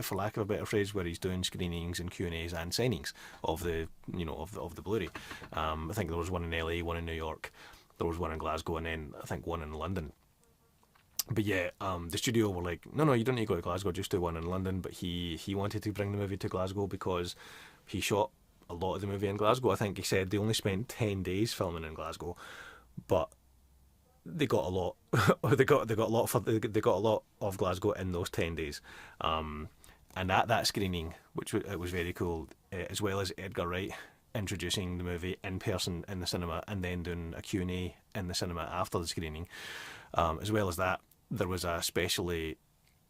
for lack of a better phrase, where he's doing screenings and Q&As and signings of the Blu-ray. I think there was one in LA, one in New York, there was one in Glasgow, and then I think one in London. But yeah, the studio were like, no, you don't need to go to Glasgow, just do one in London. But he wanted to bring the movie to Glasgow because he shot a lot of the movie in Glasgow. I think he said they only spent 10 days filming in Glasgow, but they got a lot. they got a lot of Glasgow in those 10 days. And at that screening, it was very cool, as well as Edgar Wright introducing the movie in person in the cinema and then doing a Q&A in the cinema after the screening. As well as that, there was a specially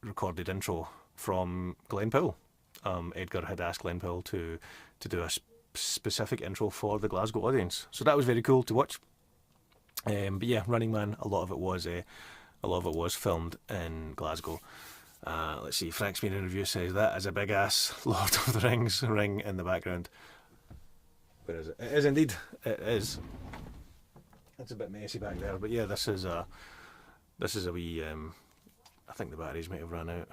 recorded intro from Glenn Powell. Edgar had asked Glenn Powell to do a specific intro for the Glasgow audience, so that was very cool to watch. But yeah, Running Man, a lot of it was filmed in Glasgow. Let's see, Frank's Media Review says that is a big ass Lord of the Rings ring in the background. Where is it? It is indeed. It is. It's a bit messy back there, but yeah, this is a wee. I think the batteries might have run out.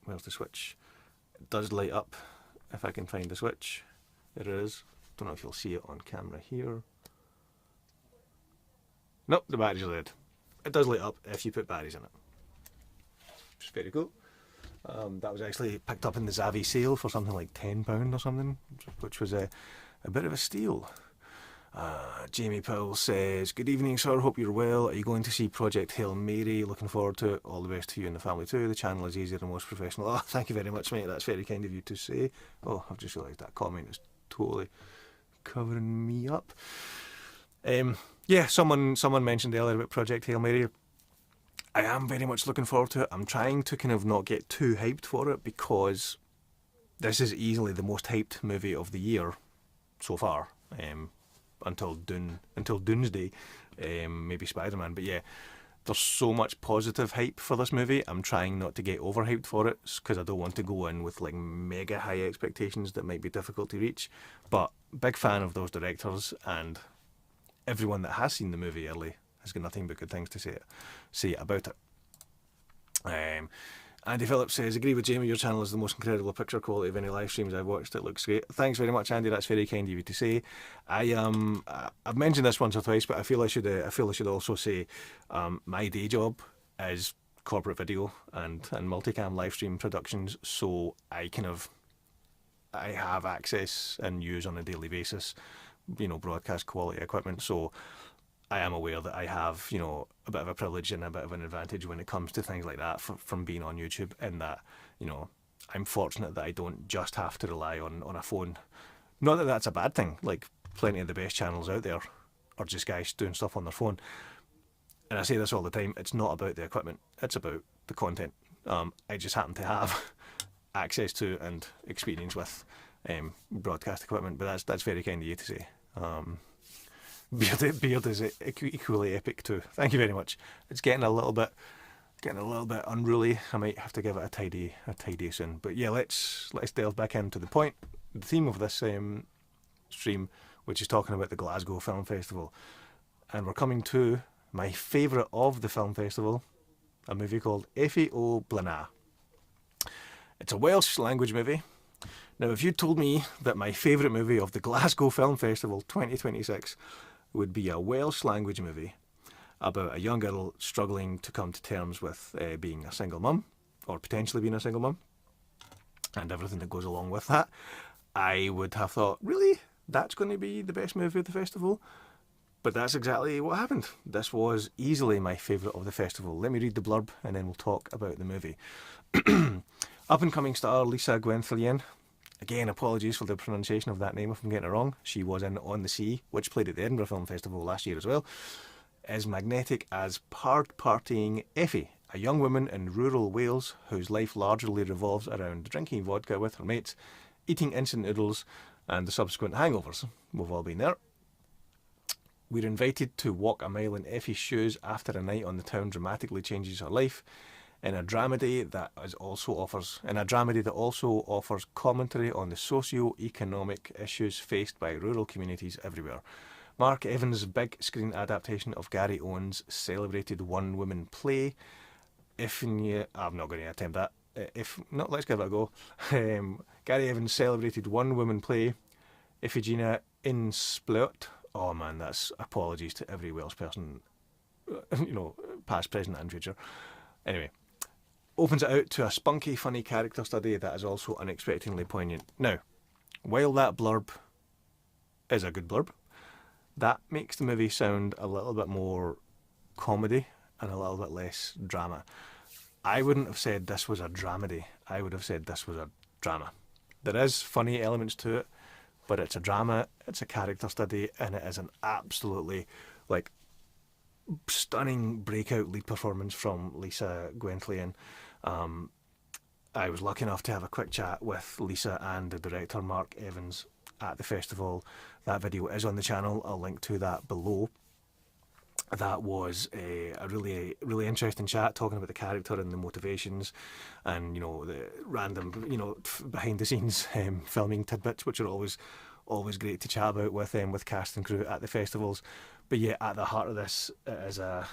Where's the switch? It does light up if I can find the switch. There it is. Don't know if you'll see it on camera here. Nope, the batteries are dead. It does light up if you put batteries in it. Which is very cool. That was actually picked up in the Zavvi sale for something like £10 or something, which was a bit of a steal. Jamie Powell says, good evening sir, hope you're well. Are you going to see Project Hail Mary? Looking forward to it. All the best to you and the family too. The channel is easier and most professional. Oh, thank you very much, mate. That's very kind of you to say. Oh, I've just realised that comment is totally covering me up. Yeah, someone mentioned earlier about Project Hail Mary. I am very much looking forward to it. I'm trying to kind of not get too hyped for it, because this is easily the most hyped movie of the year so far, until Doomsday, maybe Spider-Man. But yeah, there's so much positive hype for this movie. I'm trying not to get overhyped for it, because I don't want to go in with like mega high expectations that might be difficult to reach. But big fan of those directors, and everyone that has seen the movie early has got nothing but good things to say about it. Andy Phillips says, agree with Jamie, your channel is the most incredible picture quality of any live streams I've watched. It looks great. Thanks very much, Andy. That's very kind of you to say. I've mentioned this once or twice, but I feel I should also say, my day job is corporate video and multicam live stream productions, so I have access and use on a daily basis, broadcast quality equipment. So I am aware that I have, a bit of a privilege and a bit of an advantage when it comes to things like that from being on YouTube, in that, I'm fortunate that I don't just have to rely on a phone. Not that that's a bad thing. Like, plenty of the best channels out there are just guys doing stuff on their phone. And I say this all the time, it's not about the equipment, it's about the content. I just happen to have access to and experience with broadcast equipment, but that's very kind of you to say. Beard is equally epic too. Thank you very much. It's getting a little bit unruly. I might have to give it a tidy soon. But yeah, let's delve back into the point, the theme of this stream, which is talking about the Glasgow Film Festival, and we're coming to my favourite of the film festival, a movie called Effie O Blaena. It's a Welsh language movie. Now, if you told me that my favourite movie of the Glasgow Film Festival 2026 would be a Welsh language movie about a young girl struggling to come to terms with being a single mum, or potentially being a single mum, and everything that goes along with that, I would have thought, really? That's going to be the best movie of the festival? But that's exactly what happened. This was easily my favourite of the festival. Let me read the blurb and then we'll talk about the movie. Up and coming star Lisa Gwenthillian. Again, apologies for the pronunciation of that name if I'm getting it wrong. She was in On the Sea, which played at the Edinburgh Film Festival last year as well. Is magnetic as partying Effie, a young woman in rural Wales whose life largely revolves around drinking vodka with her mates, eating instant noodles, and the subsequent hangovers. We've all been there. We're invited to walk a mile in Effie's shoes after a night on the town dramatically changes her life, in a dramedy that also offers commentary on the socio-economic issues faced by rural communities everywhere. Mark Evans' big screen adaptation of Gary Owen's celebrated one-woman play. I'm not going to attempt that. If not, let's give it a go. Gary Evans' celebrated one-woman play, Iphigenia in Splot. Oh man, that's apologies to every Welsh person, past, present, and future. Anyway, opens it out to a spunky, funny character study that is also unexpectedly poignant. Now, while that blurb is a good blurb, that makes the movie sound a little bit more comedy and a little bit less drama. I wouldn't have said this was a dramedy. I would have said this was a drama. There is funny elements to it, but it's a drama, it's a character study, and it is an absolutely, stunning breakout lead performance from Lisa Gwenthillian. I was lucky enough to have a quick chat with Lisa and the director Mark Evans at the festival. That video is on the channel. I'll link to that below. That was a really, really interesting chat, talking about the character and the motivations, and the random behind the scenes filming tidbits, which are always great to chat about with cast and crew at the festivals. But yeah, at the heart of this, it is a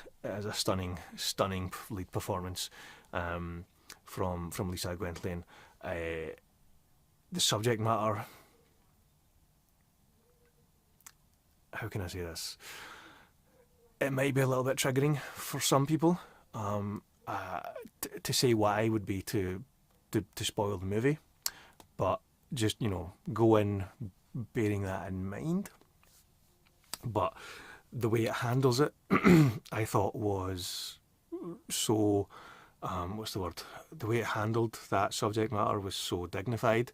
stunning lead performance from Lisa Gwenthillian. The subject matter, how can I say this? It might be a little bit triggering for some people. To say why would be to spoil the movie, but just go in bearing that in mind. But the way it handles it, I thought was so. What's the word? The way it handled that subject matter was so dignified,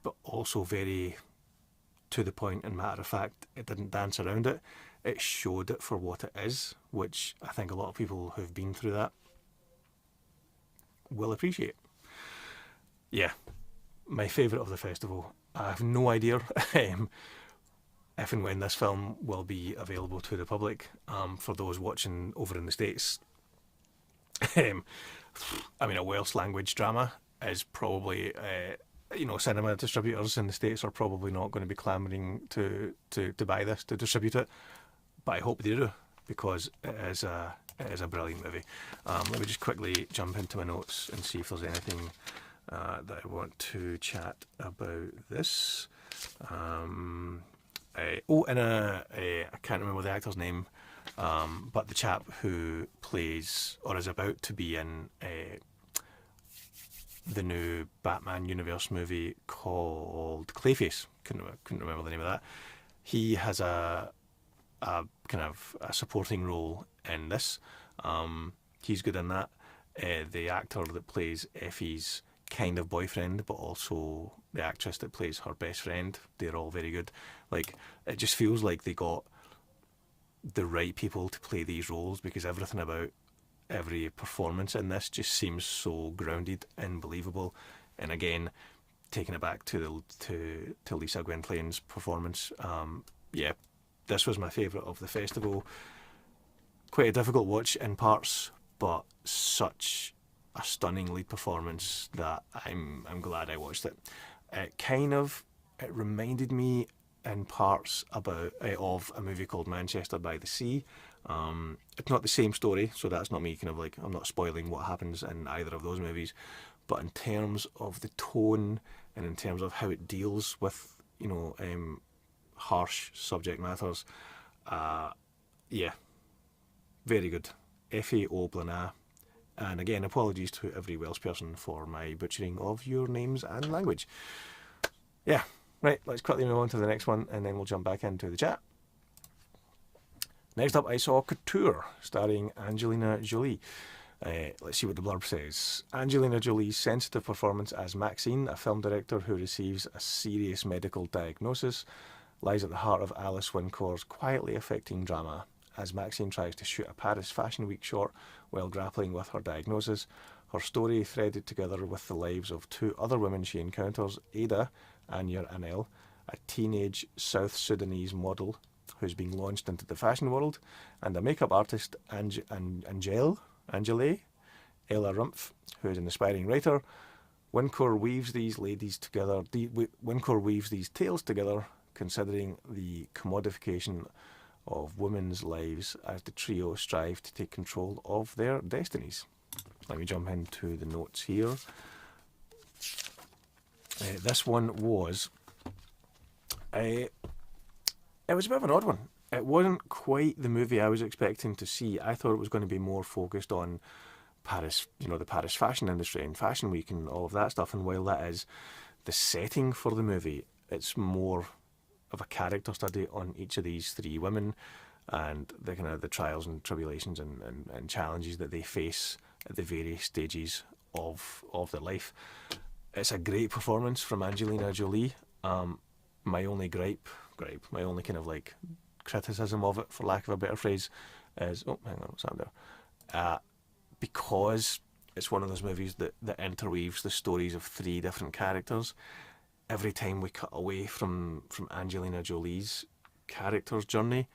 but also very to the point and matter of fact. It didn't dance around it. It showed it for what it is, which I think a lot of people who've been through that will appreciate. Yeah, my favourite of the festival. I have no idea if and when this film will be available to the public. For those watching over in the States, a Welsh language drama is probably, cinema distributors in the States are probably not going to be clamouring to buy this, to distribute it. But I hope they do, because it is a brilliant movie. Let me just quickly jump into my notes and see if there's anything that I want to chat about this. I can't remember the actor's name, but the chap who plays or is about to be in the new Batman universe movie called Clayface. Couldn't remember the name of that. He has a kind of a supporting role in this. He's good in that. The actor that plays Effie's kind of boyfriend, but also the actress that plays her best friend, they're all very good. It just feels like they got the right people to play these roles, because everything about every performance in this just seems so grounded and believable. And again, taking it back to Lisa Gwenthillian's performance, this was my favourite of the festival. Quite a difficult watch in parts, but such a stunning lead performance that I'm glad I watched it. It reminded me in parts of a movie called Manchester by the Sea. It's not the same story, so that's not me I'm not spoiling what happens in either of those movies, but in terms of the tone and in terms of how it deals with harsh subject matters, very good. Effie O'Blana And again, apologies to every Welsh person for my butchering of your names and language. Yeah, right, let's quickly move on to the next one, and then we'll jump back into the chat. Next up, I saw Couture, starring Angelina Jolie. Let's see what the blurb says. Angelina Jolie's sensitive performance as Maxine, a film director who receives a serious medical diagnosis, lies at the heart of Alice Wincore's quietly affecting drama. As Maxine tries to shoot a Paris Fashion Week short while grappling with her diagnosis, her story threaded together with the lives of two other women she encounters, Ada Anya Anel, a teenage South Sudanese model who's being launched into the fashion world, and a makeup artist, Angele Ella Rumpf, who is an aspiring writer. Wincore weaves these tales together, considering the commodification of women's lives as the trio strive to take control of their destinies. Let me jump into the notes here. This one was it was a bit of an odd one. It wasn't quite the movie I was expecting to see. I thought it was going to be more focused on Paris, the Paris fashion industry and Fashion Week and all of that stuff. And while that is the setting for the movie, it's more of a character study on each of these three women and the kind of the trials and tribulations and challenges that they face at the various stages of their life. It's a great performance from Angelina Jolie. My only my only kind of like criticism of it, for lack of a better phrase, is hang on, what's that there? Because it's one of those movies that interweaves the stories of three different characters. Every time we cut away from Angelina Jolie's character's journey,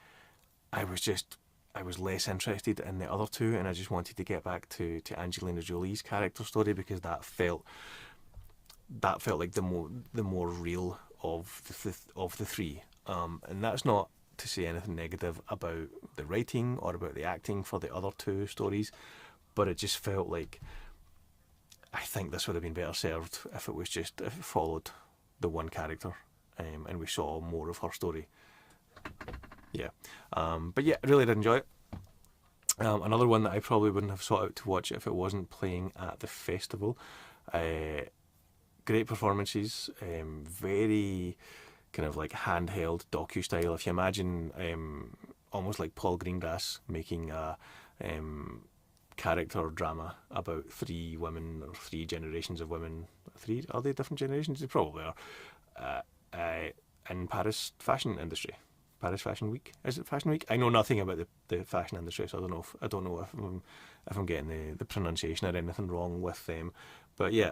I was less interested in the other two, and I just wanted to get back to Angelina Jolie's character story, because that felt like the more real of the three. And that's not to say anything negative about the writing or about the acting for the other two stories, but it just felt like I think this would have been better served if it followed the one character, and we saw more of her story. Yeah, but yeah, I really did enjoy it. Another one that I probably wouldn't have sought out to watch if it wasn't playing at the festival. Great performances, very kind of like handheld docu style. If you imagine almost like Paul Greengrass making a character drama about three women or three generations of women. Are they different generations? They probably are. In Paris fashion industry. Paris Fashion Week. Is it Fashion Week? I know nothing about the fashion industry, so I don't know if I'm getting the pronunciation or anything wrong with them. But yeah,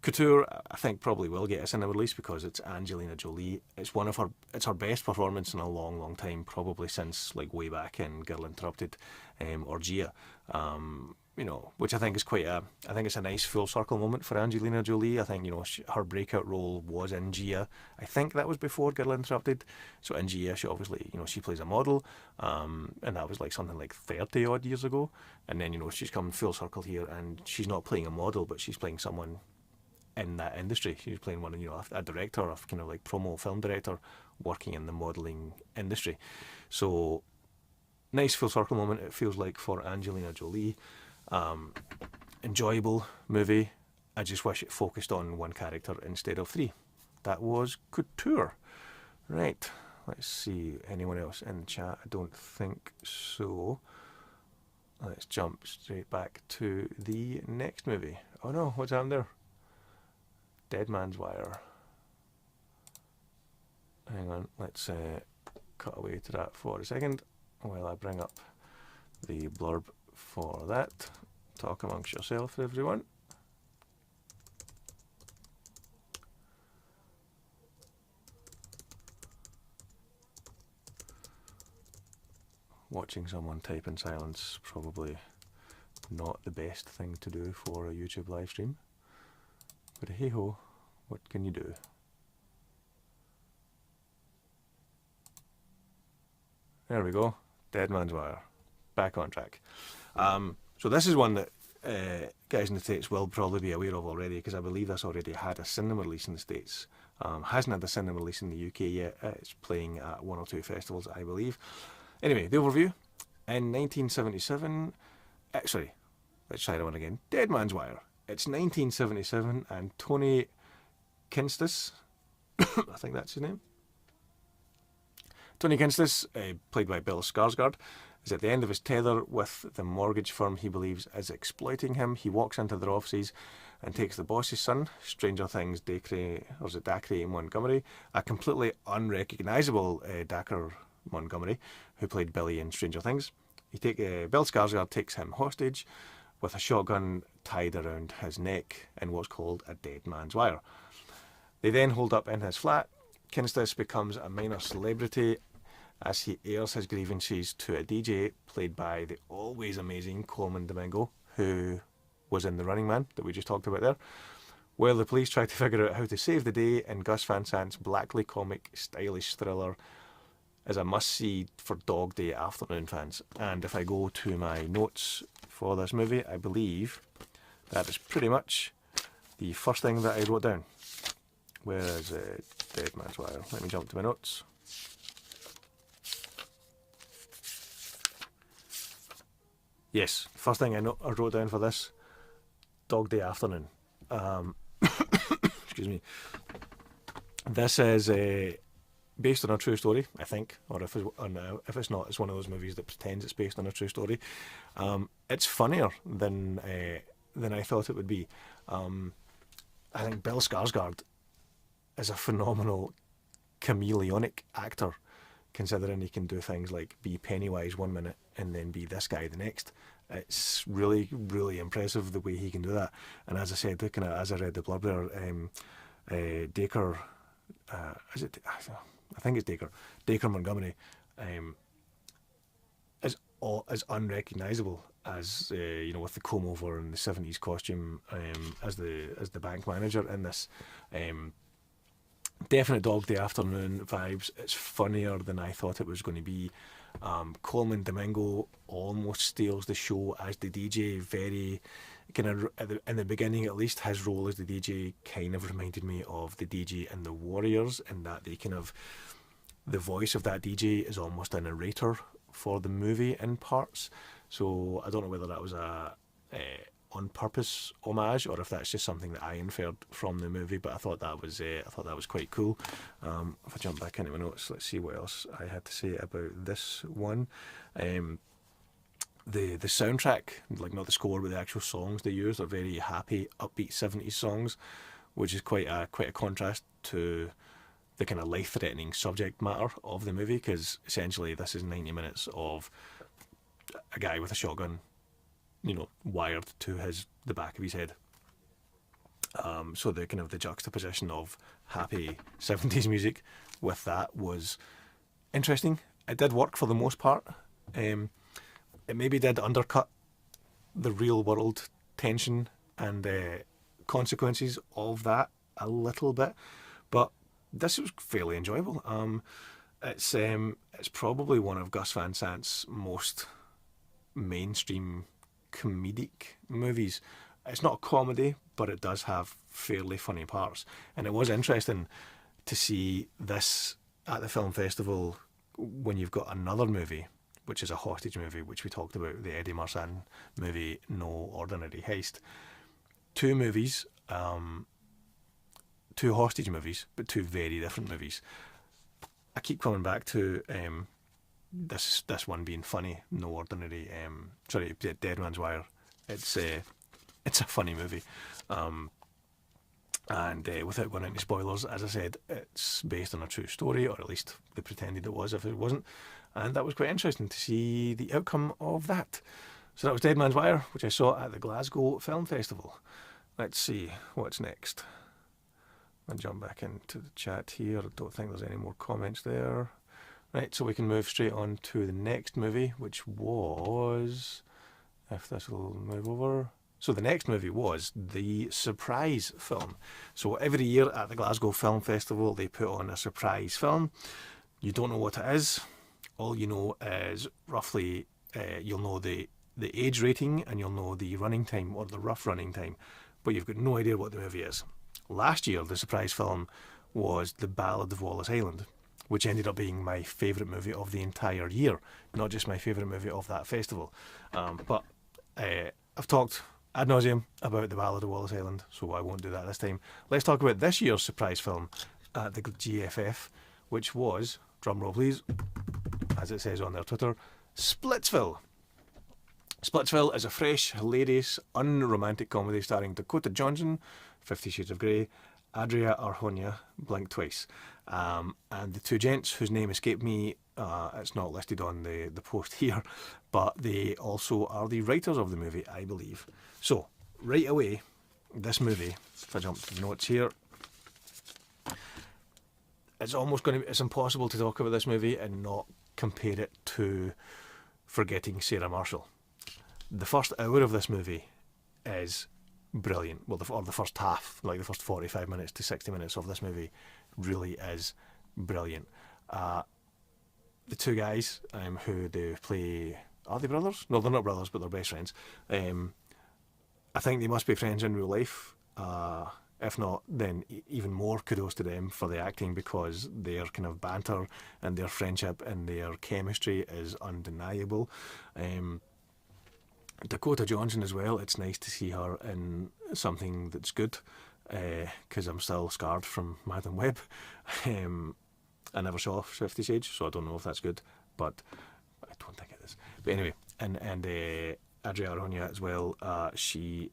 Couture, I think, probably will get a cinema release because it's Angelina Jolie. It's her best performance in a long, long time, probably since like way back in Girl Interrupted, or Gia. Which I think is I think it's a nice full circle moment for Angelina Jolie. I think, her breakout role was in Gia. I think that was before Girl Interrupted. So in Gia, she obviously, she plays a model, and that was like something like 30 odd years ago. And then, she's come full circle here, and she's not playing a model, but she's playing someone in that industry. She's playing one, a director, a kind of like promo film director working in the modelling industry. So nice full circle moment, it feels like, for Angelina Jolie. Enjoyable movie. I just wish it focused on one character instead of three. That was Couture. Right, let's see, anyone else in the chat? I don't think so. Let's jump straight back to the next movie. Oh no, what's happened there? Dead Man's Wire. Hang on, let's cut away to that for a second while I bring up the blurb for that. Talk amongst yourself, everyone. Watching someone type in silence, probably not the best thing to do for a YouTube live stream. But hey ho, what can you do? There we go. Dead Man's Wire. Back on track. So this is one that guys in the States will probably be aware of already, because I believe this already had a cinema release in the States. Hasn't had a cinema release in the UK yet. It's playing at one or two festivals, I believe. Anyway, the overview. In 1977... sorry, Let's try that one again. Dead Man's Wire. It's 1977, and Tony Kinstis, I think that's his name. Tony Kinstis, played by Bill Skarsgård, is at the end of his tether with the mortgage firm he believes is exploiting him. He walks into their offices and takes the boss's son, Stranger Things Dacre Montgomery, a completely unrecognisable Dacre Montgomery, who played Billy in Stranger Things. Bill Skarsgård takes him hostage with a shotgun tied around his neck in what's called a dead man's wire. They then hold up in his flat. Kinstis becomes a minor celebrity as he airs his grievances to a DJ played by the always amazing Coleman Domingo, who was in The Running Man that we just talked about there. While the police try to figure out how to save the day, and Gus Van Sant's blackly comic, stylish thriller is a must-see for Dog Day Afternoon fans. And if I go to my notes for this movie, I believe that is pretty much the first thing that I wrote down. Where is Dead Man's Wire? Let me jump to my notes. Yes, first thing I wrote down for this, Dog Day Afternoon. Excuse me. This is based on a true story, I think, or if it's not, it's one of those movies that pretends it's based on a true story. It's funnier than I thought it would be. I think Bill Skarsgård is a phenomenal chameleonic actor, considering he can do things like be Pennywise one minute and then be this guy the next. It's really, really impressive the way he can do that. And as I said, as I read the blurb there, Dacre, is it? I think it's Dacre Montgomery, is unrecognisable as with the comb over and the 70s costume as the bank manager in this. Definite Dog Day Afternoon vibes. It's funnier than I thought it was going to be. Coleman Domingo almost steals the show as the DJ. Very kind of in the beginning, at least, his role as the DJ kind of reminded me of the DJ in The Warriors, in that the voice of that DJ is almost a narrator for the movie in parts. So I don't know whether that was a on purpose homage or if that's just something that I inferred from the movie, but I thought that was quite cool. If I jump back into my notes, let's see what else I had to say about this one. The soundtrack, like not the score but the actual songs they use, are very happy, upbeat 70s songs, which is quite a contrast to the kind of life-threatening subject matter of the movie, because essentially this is 90 minutes of a guy with a shotgun, wired to the back of his head. So the kind of the juxtaposition of happy 70s music with that was interesting. It did work for the most part. It maybe did undercut the real world tension and consequences of that a little bit, but this was fairly enjoyable. It's probably one of Gus Van Sant's most mainstream comedic movies. It's not a comedy, but it does have fairly funny parts, and it was interesting to see this at the film festival when you've got another movie which is a hostage movie, which we talked about, the Eddie Marsan movie No Ordinary Heist. Two movies, two hostage movies, but two very different movies. I keep coming back to this one being funny, No Ordinary, Dead Man's Wire. It's a funny movie. And without going into spoilers, as I said, it's based on a true story, or at least they pretended it was if it wasn't. And that was quite interesting to see the outcome of that. So that was Dead Man's Wire, which I saw at the Glasgow Film Festival. Let's see what's next. I'll jump back into the chat here. I don't think there's any more comments there. Right, so we can move straight on to the next movie, which was, if this will move over. So the next movie was the surprise film. So every year at the Glasgow Film Festival, they put on a surprise film. You don't know what it is. All you know is roughly, you'll know the age rating and you'll know the running time, or the rough running time, but you've got no idea what the movie is. Last year, the surprise film was The Ballad of Wallace Island, which ended up being my favourite movie of the entire year, not just my favourite movie of that festival. But I've talked ad nauseum about the Ballad of Wallace Island, so I won't do that this time. Let's talk about this year's surprise film at the GFF, which was, drumroll please, as it says on their Twitter, Splitsville. Splitsville is a fresh, hilarious, unromantic comedy starring Dakota Johnson, 50 Shades of Grey, Adria Arjona, blink twice, and the two gents whose name escaped me. It's not listed on the post here, but they also are the writers of the movie, I believe. So, right away, this movie, if I jump to the notes here, it's impossible to talk about this movie and not compare it to Forgetting Sarah Marshall. The first hour of this movie is brilliant. Well, the first half, like the first 45 minutes to 60 minutes of this movie, really is brilliant. The two guys who they play, are they brothers? No, they're not brothers, but they're best friends. I think they must be friends in real life. If not, then even more kudos to them for the acting, because their kind of banter and their friendship and their chemistry is undeniable. Dakota Johnson as well, it's nice to see her in something that's good, because I'm still scarred from Madam Web. I never saw 50 Shades, so I don't know if that's good, but I don't think it is. But anyway, and Adria Arjona as well, she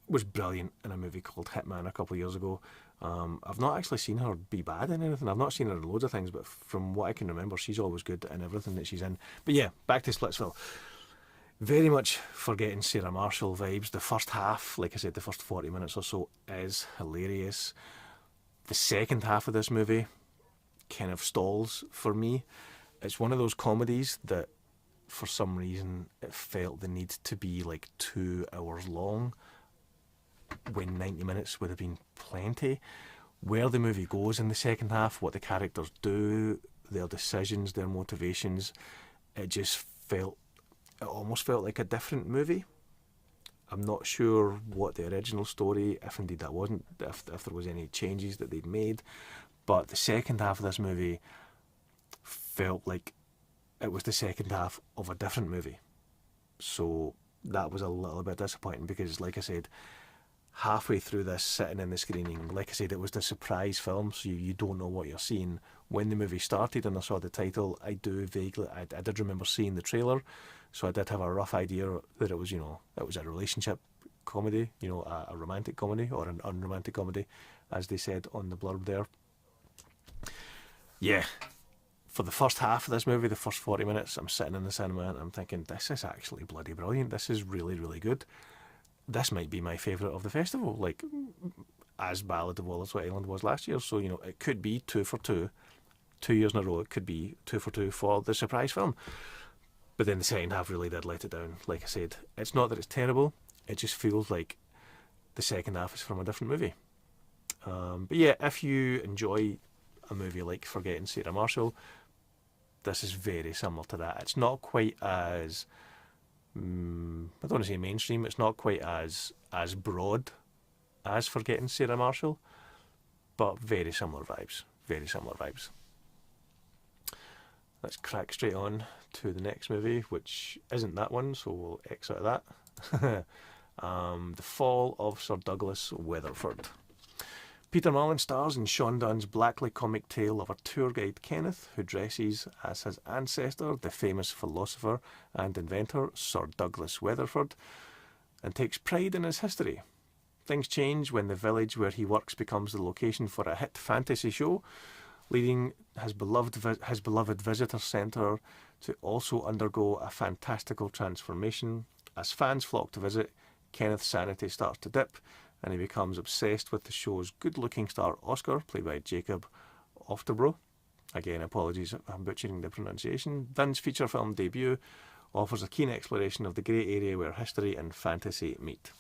was brilliant in a movie called Hitman a couple of years ago. I've not actually seen her be bad in anything. I've not seen her in loads of things, but from what I can remember, she's always good in everything that she's in. But yeah, back to Splitsville. Very much Forgetting Sarah Marshall vibes. The first half, like I said, the first 40 minutes or so is hilarious. The second half of this movie kind of stalls for me. It's one of those comedies that for some reason it felt the need to be like 2 hours long when 90 minutes would have been plenty. Where the movie goes in the second half, what the characters do, their decisions, their motivations, it almost felt like a different movie. I'm not sure what the original story, if indeed that wasn't, if there was any changes that they'd made, but the second half of this movie felt like it was the second half of a different movie. So that was a little bit disappointing, because like I said, halfway through this, sitting in the screening, like I said, it was the surprise film, so you don't know what you're seeing. When the movie started and I saw the title, I did remember seeing the trailer, so I did have a rough idea that it was, it was a relationship comedy, a romantic comedy, or an unromantic comedy, as they said on the blurb there. Yeah, for the first half of this movie, the first 40 minutes, I'm sitting in the cinema and I'm thinking, this is actually bloody brilliant. This is really, really good. This might be my favourite of the festival, like as Ballad of Wallace Island was last year. So, it could be 2 for 2, 2 years in a row. It could be 2 for 2 for the surprise film. But then the second half really did let it down. Like I said, it's not that it's terrible, it just feels like the second half is from a different movie. But yeah, if you enjoy a movie like Forgetting Sarah Marshall, this is very similar to that. It's not quite as, I don't want to say mainstream, it's not quite as broad as Forgetting Sarah Marshall, but very similar vibes. Very similar vibes. Let's crack straight on to the next movie, which isn't that one, so we'll X out of that. The Fall of Sir Douglas Weatherford. Peter Mullen stars in Sean Dunn's blackly comic tale of a tour guide Kenneth, who dresses as his ancestor, the famous philosopher and inventor Sir Douglas Weatherford, and takes pride in his history. Things change when the village where he works becomes the location for a hit fantasy show, leading his beloved visitor centre to also undergo a fantastical transformation. As fans flock to visit, Kenneth's sanity starts to dip, and he becomes obsessed with the show's good-looking star Oscar, played by Jacob Oftebro. Again, apologies if I'm butchering the pronunciation. Dunn's feature film debut offers a keen exploration of the grey area where history and fantasy meet.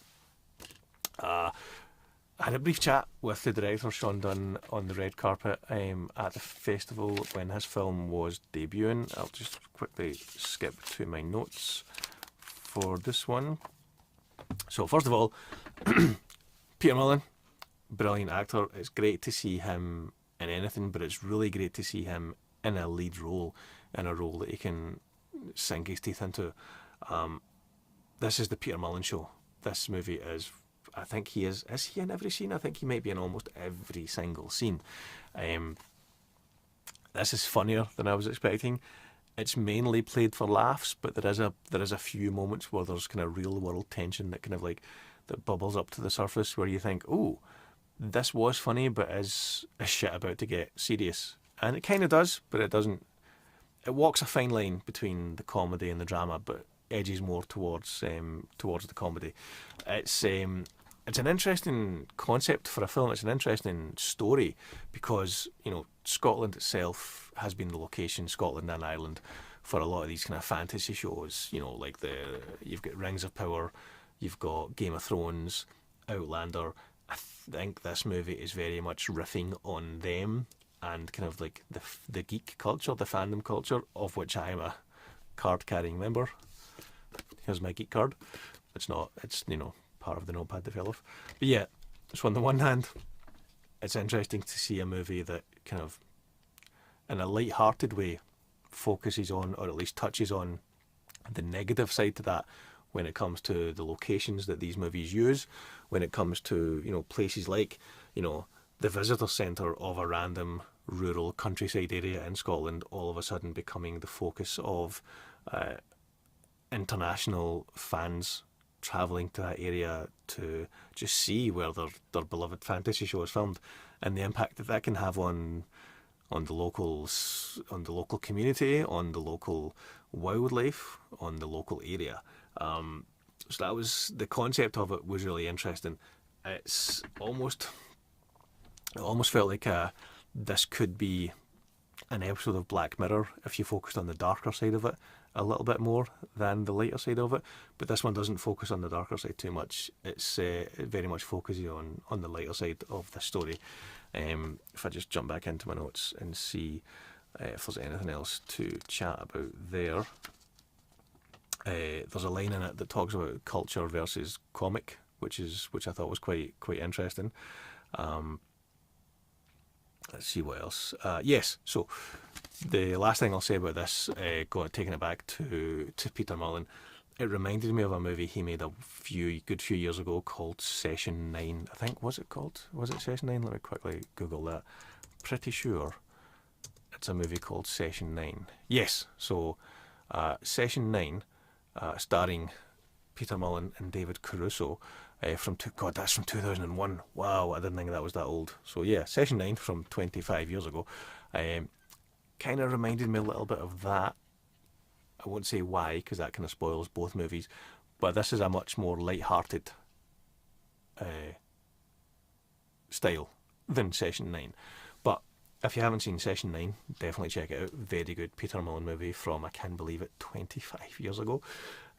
I had a brief chat with the director, Sean Dunn, on the red carpet at the festival when his film was debuting. I'll just quickly skip to my notes for this one. So, first of all, Peter Mullen, brilliant actor. It's great to see him in anything, but it's really great to see him in a lead role, in a role that he can sink his teeth into. The this is the Peter Mullen show. This movie is, I think he is he in every scene? I think he might be in almost every single scene. This is funnier than I was expecting. It's mainly played for laughs, but there is a few moments where there's kind of real world tension that kind of like that bubbles up to the surface where you think, oh, this was funny, but is shit about to get serious. And it kind of does, but it doesn't. It walks a fine line between the comedy and the drama, but edges more towards the comedy. It's an interesting concept for a film. It's an interesting story because, you know, Scotland itself has been the location, Scotland and Ireland, for a lot of these kind of fantasy shows. You know, like you've got Rings of Power, you've got Game of Thrones, Outlander. I think this movie is very much riffing on them and kind of like the geek culture, the fandom culture, of which I am a card-carrying member. Here's my geek card. It's not, it's, you know, part of the notepad they fell off. But yeah, so on the one hand, it's interesting to see a movie that kind of, in a light-hearted way, focuses on, or at least touches on, the negative side to that when it comes to the locations that these movies use, when it comes to, you know, places like, you know, the visitor centre of a random rural countryside area in Scotland all of a sudden becoming the focus of international fans travelling to that area to just see where their beloved fantasy show is filmed, and the impact that that can have on the locals, on the local community, on the local wildlife, on the local area. So that was, the concept of it was really interesting. It almost felt like this could be an episode of Black Mirror if you focused on the darker side of it a little bit more than the lighter side of it. But this one doesn't focus on the darker side too much. It very much focuses on the lighter side of the story. If I just jump back into my notes and see if there's anything else to chat about there. There's a line in it that talks about culture versus comic, which I thought was quite interesting. Let's see what else. Yes, so the last thing I'll say about this, taking it back to Peter Mullen, it reminded me of a movie he made a good few years ago called Session 9. I think, was it Session 9? Let me quickly Google that. Pretty sure it's a movie called Session 9. Yes, so Session 9, starring Peter Mullen and David Caruso, that's from 2001. Wow, I didn't think that was that old. So yeah, Session 9 from 25 years ago. Kind of reminded me a little bit of that. I won't say why, because that kind of spoils both movies, but this is a much more light-hearted style than Session 9. But if you haven't seen Session 9, definitely check it out. Very good Peter Mullen movie from, I can't believe it, 25 years ago.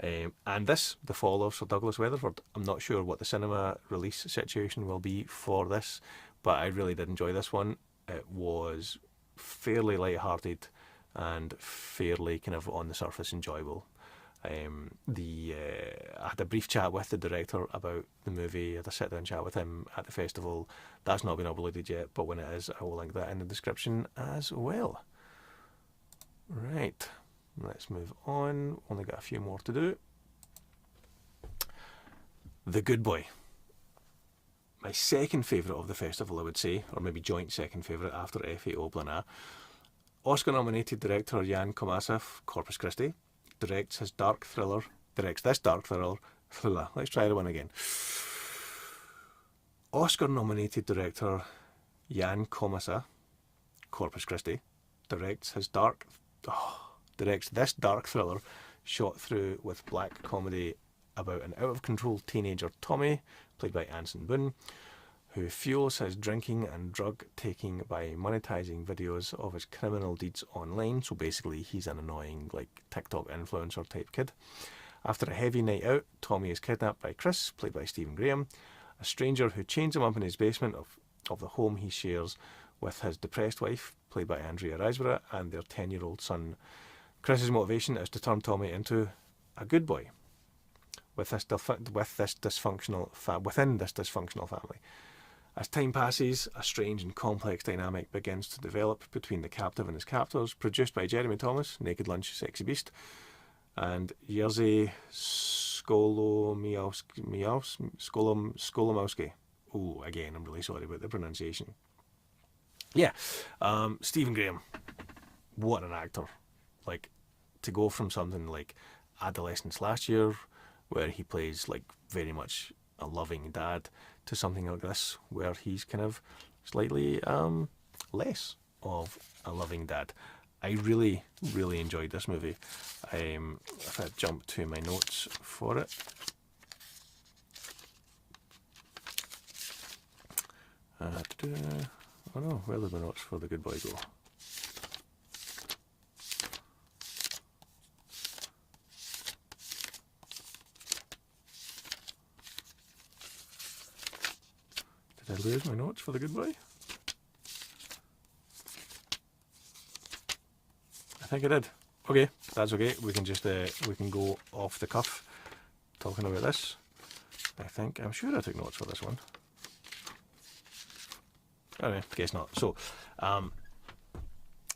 And this, The Fall of Sir Douglas Weatherford, I'm not sure what the cinema release situation will be for this, but I really did enjoy this one. It was fairly light-hearted and fairly kind of on the surface enjoyable. I had a brief chat with the director about the movie. I had a sit-down chat with him at the festival. That's not been uploaded yet, but when it is, I will link that in the description as well. Right, let's move on. Only got a few more to do. The Good Boy. My second favourite of the festival, I would say, or maybe joint second favourite after F.A. Oblana. Oscar-nominated director Jan Komasev, Corpus Christi, directs this dark thriller. Let's try the one again. Oscar-nominated director Jan Komasev, Corpus Christi, directs this dark thriller shot through with black comedy about an out-of-control teenager Tommy, played by Anson Boone, who fuels his drinking and drug-taking by monetising videos of his criminal deeds online. So basically, he's an annoying, like, TikTok influencer type kid. After a heavy night out, Tommy is kidnapped by Chris, played by Stephen Graham, a stranger who chains him up in his basement of the home he shares with his depressed wife, played by Andrea Riseborough, and their 10-year-old son. Chris's motivation is to turn Tommy into a good boy within this dysfunctional family. As time passes, a strange and complex dynamic begins to develop between the captive and his captors. Produced by Jeremy Thomas, Naked Lunch, Sexy Beast, and Jerzy Skolomowski. Oh, again, I'm really sorry about the pronunciation. Yeah, Stephen Graham, what an actor. Like, to go from something like Adolescence last year, where he plays like very much a loving dad, to something like this, where he's kind of slightly less of a loving dad. I really, really enjoyed this movie. If I jump to my notes for it. Oh no, where did my notes for The Good Boy go? Did I lose my notes for The Good Boy? I think I did. Okay, that's okay. We can just we can go off the cuff talking about this. I'm sure I took notes for this one. Anyway, guess not. So,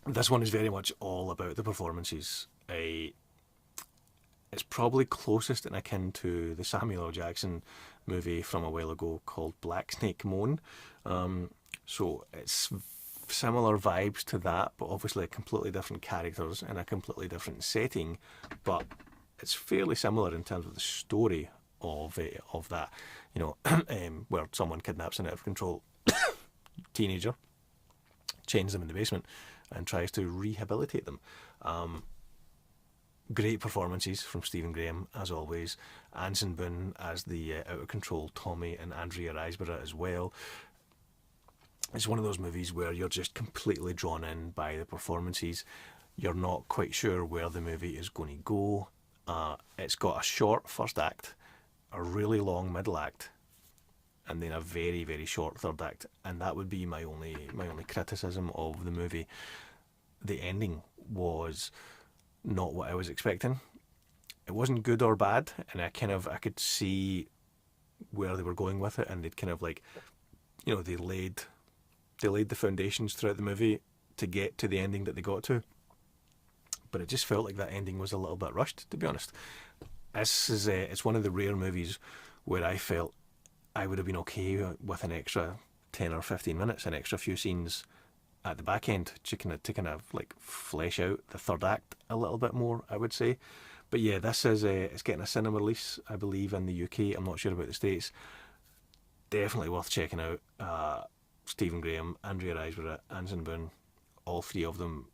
this one is very much all about the performances. It's probably closest and akin to the Samuel L. Jackson movie from a while ago called Black Snake Moan. So it's similar vibes to that, but obviously completely different characters in a completely different setting. But it's fairly similar in terms of the story of that. You know, where someone kidnaps an out of control teenager, chains them in the basement, and tries to rehabilitate them. Great performances from Stephen Graham, as always. Anson Boone as the out of control Tommy, and Andrea Riseborough as well. It's one of those movies where you're just completely drawn in by the performances. You're not quite sure where the movie is going to go. It's got a short first act, a really long middle act, and then a very, very short third act. And that would be my only criticism of the movie. The ending was not what I was expecting. It wasn't good or bad, and I could see where they were going with it, and they'd kind of like, you know, they laid the foundations throughout the movie to get to the ending that they got to. But it just felt like that ending was a little bit rushed, to be honest. It's one of the rare movies where I felt I would have been okay with an extra 10 or 15 minutes, an extra few scenes at the back end to kind of like flesh out the third act a little bit more, I would say. But yeah, this is it's getting a cinema release, I believe, in the UK. I'm not sure about the States. Definitely worth checking out. Stephen Graham, Andrea Riseborough, Anson Boone, all three of them,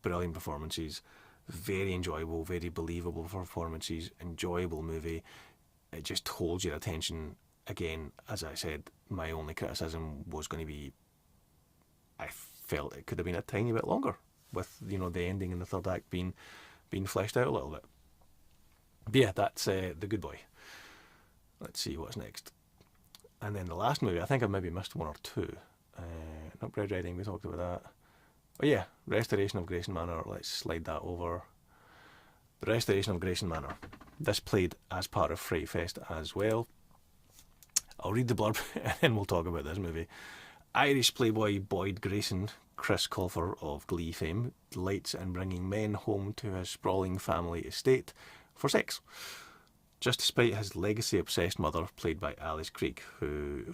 brilliant performances. Very enjoyable, very believable performances. Enjoyable movie. It just holds your attention. Again, as I said, my only criticism was going to be, I felt it could have been a tiny bit longer, with, you know, the ending in the third act being fleshed out a little bit. But yeah, that's The Good Boy. Let's see what's next. And then the last movie, I think I maybe missed one or two. Not Red Riding, we talked about that. Oh yeah, Restoration of Grayson Manor. Let's slide that over. The Restoration of Grayson Manor. This played as part of Fright Fest as well. I'll read the blurb and then we'll talk about this movie. Irish playboy Boyd Grayson, Chris Colfer of Glee fame, delights in bringing men home to his sprawling family estate for sex. Just despite his legacy-obsessed mother, played by Alice Creek, who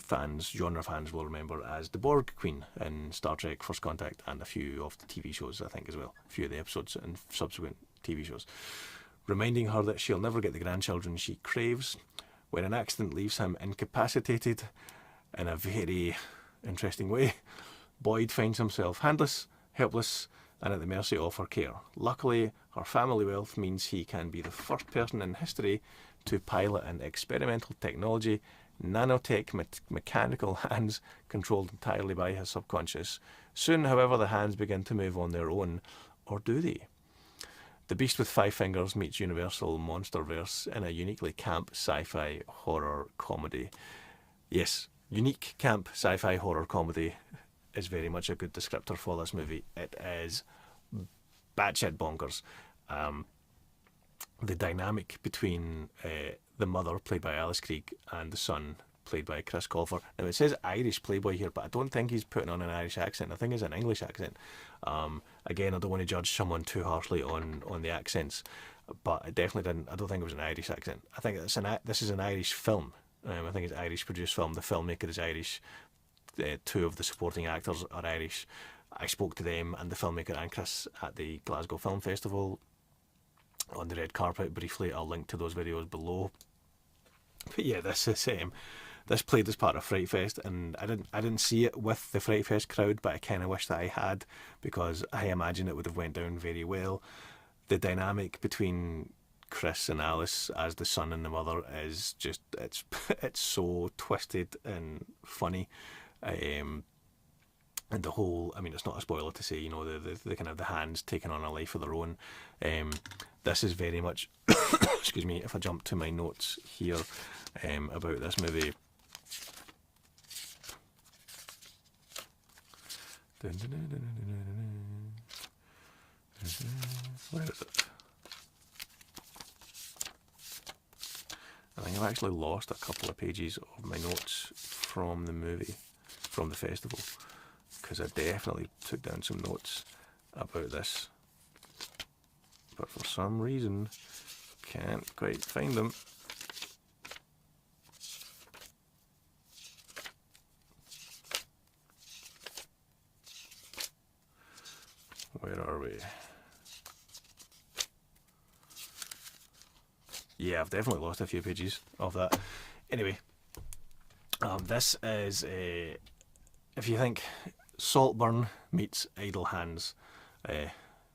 genre fans will remember as the Borg Queen in Star Trek First Contact and a few of the TV shows, I think, as well. A few of the episodes and subsequent TV shows. Reminding her that she'll never get the grandchildren she craves, when an accident leaves him incapacitated in a very interesting way. Boyd finds himself handless, helpless, and at the mercy of her care. Luckily, her family wealth means he can be the first person in history to pilot an experimental technology, nanotech mechanical hands controlled entirely by his subconscious. Soon, however, the hands begin to move on their own, or do they? The Beast with Five Fingers meets Universal Monsterverse in a uniquely camp sci-fi horror comedy. Yes, unique camp sci-fi horror comedy is very much a good descriptor for this movie. It is batshit bonkers. The dynamic between the mother, played by Alice Creek, and the son, played by Chris Colfer. Now, it says Irish playboy here, but I don't think he's putting on an Irish accent. I think it's an English accent. Again, I don't want to judge someone too harshly on the accents. but it definitely didn't. I don't think it was an Irish accent. I think this is an Irish film. I think it's an Irish produced film. The filmmaker is Irish. Two of the supporting actors are Irish. I spoke to them and the filmmaker and Chris at the Glasgow Film Festival on the red carpet briefly. I'll link to those videos below. But yeah, this played as part of Fright Fest, and I didn't see it with the Fright Fest crowd, but I kind of wish that I had, because I imagine it would have went down very well. The dynamic between Chris and Alice as the son and the mother is just it's so twisted and funny. And the whole, I mean, it's not a spoiler to say, the kind of the hands taking on a life of their own. This is very much, excuse me, if I jump to my notes here about this movie. Where is it? I think I've actually lost a couple of pages of my notes from the movie, from the festival, because I definitely took down some notes about this, but for some reason can't quite find them. Where are we? Yeah, I've definitely lost a few pages of that. Anyway, this is if you think Saltburn meets Idle Hands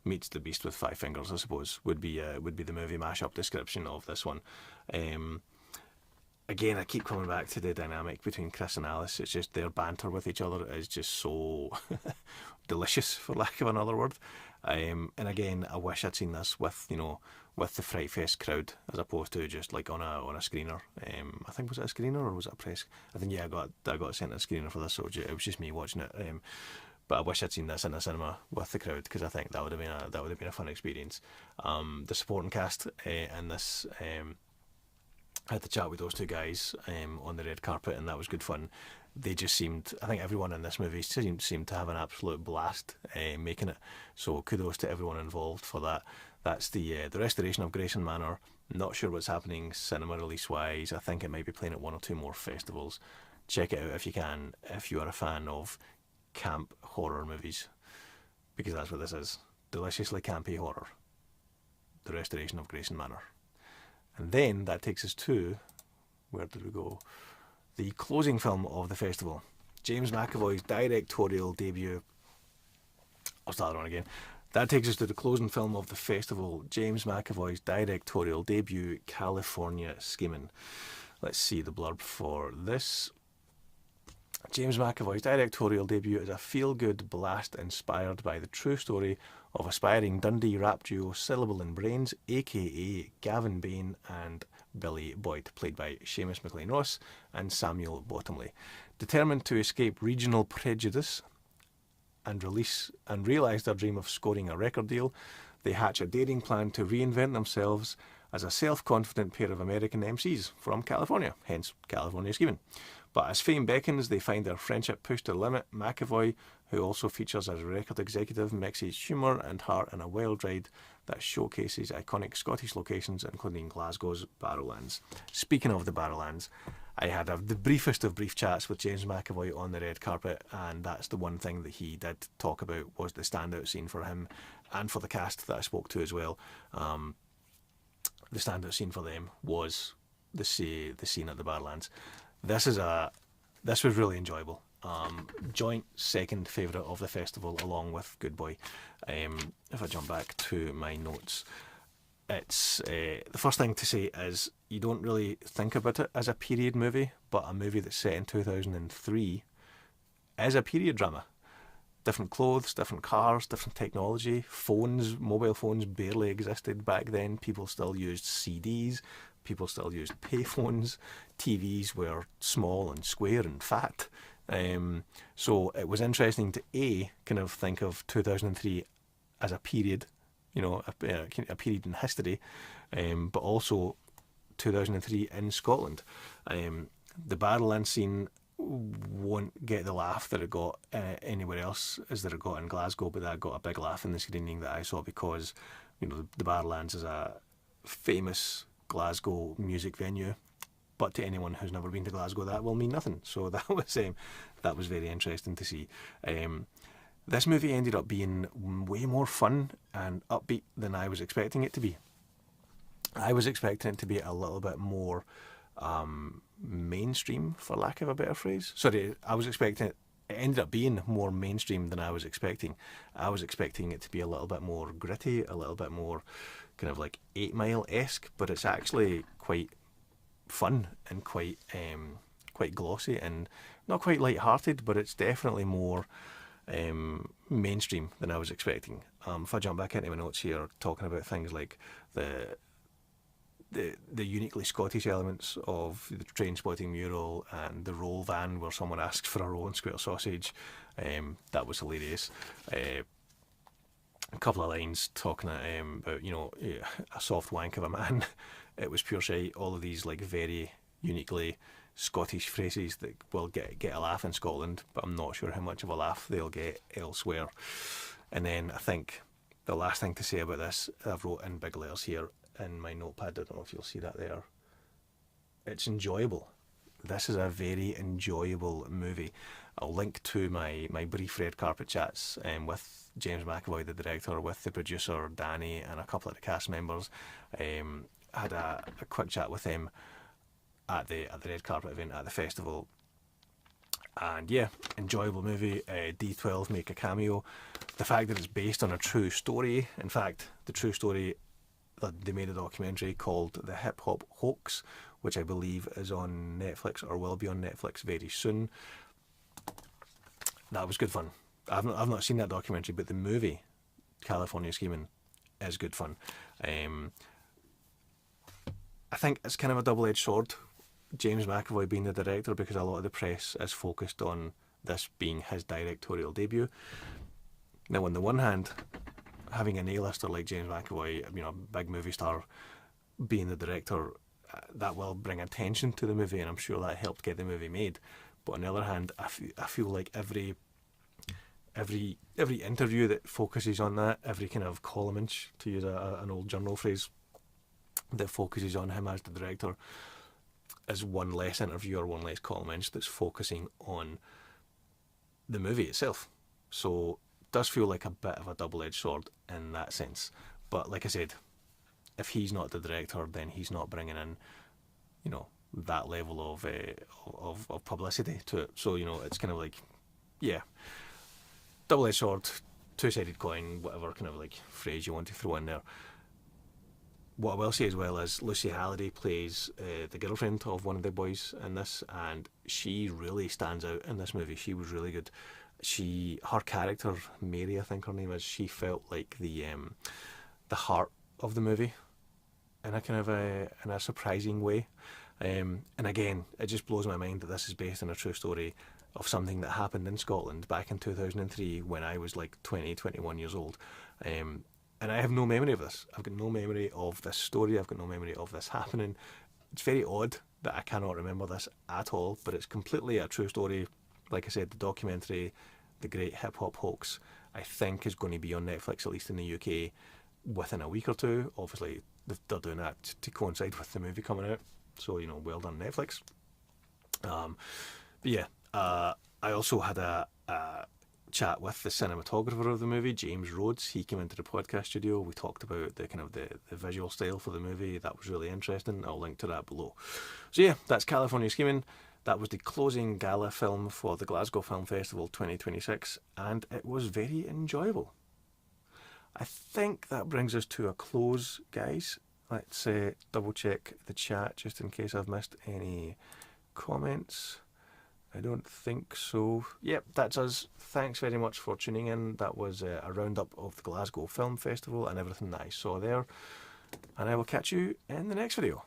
meets The Beast with Five Fingers, I suppose would be the movie mashup description of this one. Again, I keep coming back to the dynamic between Chris and Alice. It's just their banter with each other is just so delicious, for lack of another word. And again, I wish I'd seen this with the Fright Fest crowd as opposed to just like on a screener. I think, was it a screener or was it a press? I think, yeah, I got sent a screener for this, so it was just me watching it. But I wish I'd seen this in a cinema with the crowd, because I think that would have been a fun experience. The supporting cast in this. I had to chat with those two guys on the red carpet, and that was good fun. They just seemed, I think everyone in this movie seemed to have an absolute blast making it. So kudos to everyone involved for that. That's the restoration of Grayson Manor. Not sure what's happening cinema release wise. I think it might be playing at one or two more festivals. Check it out if you can, if you are a fan of camp horror movies, because that's what this is. Deliciously campy horror. The restoration of Grayson Manor. And then that takes us to, where did we go? The closing film of the festival. James McAvoy's directorial debut. I'll start that on again. That takes us to the closing film of the festival. James McAvoy's directorial debut, California Schemin'. Let's see the blurb for this. James McAvoy's directorial debut is a feel-good blast inspired by the true story of aspiring Dundee rap duo Syllable and Brains, aka Gavin Bain and Billy Boyd, played by Seamus McLean-Ross and Samuel Bottomley. Determined to escape regional prejudice and realise their dream of scoring a record deal, they hatch a daring plan to reinvent themselves as a self-confident pair of American MCs from California, hence California Schemin'. But as fame beckons, they find their friendship pushed to the limit. McAvoy, who also features as a record executive, mixes humour and heart in a wild ride that showcases iconic Scottish locations, including Glasgow's Barrowlands. Speaking of the Barrowlands, I had the briefest of brief chats with James McAvoy on the red carpet, and that's the one thing that he did talk about was the standout scene for him and for the cast that I spoke to as well. The standout scene for them was the scene at the Barrowlands. This was really enjoyable. Joint second favourite of the festival, along with Good Boy. If I jump back to my notes, it's the first thing to say is you don't really think about it as a period movie, but a movie that's set in 2003 is a period drama. Different clothes, different cars, different technology. Mobile phones barely existed back then. People still used CDs. People still used payphones. TVs were small and square and fat. So it was interesting to kind of think of 2003 as a period, a period in history, but also 2003 in Scotland. The Barrowland scene won't get the laugh that it got anywhere else as that it got in Glasgow, but that got a big laugh in the screening that I saw because the Barrowlands is famous Glasgow music venue. But to anyone who's never been to Glasgow, that will mean nothing. So that was very interesting to see. This movie ended up being way more fun and upbeat than I was expecting it to be. I was expecting it to be a little bit more mainstream, for lack of a better phrase. Sorry, I was expecting it. It ended up being more mainstream than I was expecting. I was expecting it to be a little bit more gritty, a little bit more kind of like 8 Mile-esque, but it's actually quite fun and quite glossy and not quite light-hearted, but it's definitely more mainstream than I was expecting. If I jump back into my notes here, talking about things like the uniquely Scottish elements of the train spotting mural and the roll van where someone asks for a roll and square sausage, that was hilarious. A couple of lines talking about, you know, a soft wank of a man. It was pure shite. All of these like very uniquely Scottish phrases that will get a laugh in Scotland, but I'm not sure how much of a laugh they'll get elsewhere. And then I think the last thing to say about this, I've wrote in big letters here in my notepad, I don't know if you'll see that there. It's enjoyable. This is a very enjoyable movie. I'll link to my brief red carpet chats with James McAvoy, the director, with the producer Danny and a couple of the cast members. I had a quick chat with them at the red carpet event at the festival, and yeah, enjoyable movie. D12 make a cameo. The fact that it's based on a true story, in fact the true story, they made a documentary called The Hip Hop Hoax, which I believe is on Netflix or will be on Netflix very soon. That was good fun. I've not seen that documentary, but the movie California Scheming is good fun. I think it's kind of a double-edged sword, James McAvoy being the director, because a lot of the press is focused on this being his directorial debut. Now, on the one hand, having an A-lister like James McAvoy, you know, a big movie star, being the director, that will bring attention to the movie, and I'm sure that helped get the movie made. But on the other hand, I feel like every interview that focuses on that, every kind of column inch, to use an old journal phrase, that focuses on him as the director, is one less interview or one less column inch that's focusing on the movie itself. So it does feel like a bit of a double-edged sword in that sense. But like I said, if he's not the director, then he's not bringing in, you know, that level of publicity to it. So, you know, it's kind of like, yeah, double-edged sword, two-sided coin, whatever kind of like phrase you want to throw in there. What I will say as well is Lucy Halliday plays the girlfriend of one of the boys in this, and she really stands out in this movie. She was really good. Her character, Mary, I think her name is, she felt like the heart of the movie in a kind of in a surprising way. And again, it just blows my mind that this is based on a true story of something that happened in Scotland back in 2003 when I was like 20, 21 years old. And I have no memory of this. I've got no memory of this story. I've got no memory of this happening. It's very odd that I cannot remember this at all, but it's completely a true story. Like I said, the documentary, The Great Hip Hop Hoax, I think is going to be on Netflix, at least in the UK, within a week or two. Obviously, they're doing that to coincide with the movie coming out. So, you know, well done, Netflix. But yeah, I also had a chat with the cinematographer of the movie, James Rhodes. He came into the podcast studio. We talked about the kind of the visual style for the movie. That was really interesting. I'll link to that below. So yeah, that's California Scheming. That was the closing gala film for the Glasgow Film Festival 2026, and it was very enjoyable. I think that brings us to a close, guys. Let's double check the chat just in case I've missed any comments. I don't think so. Yep, that's us. Thanks very much for tuning in. That was a roundup of the Glasgow Film Festival and everything that I saw there. And I will catch you in the next video.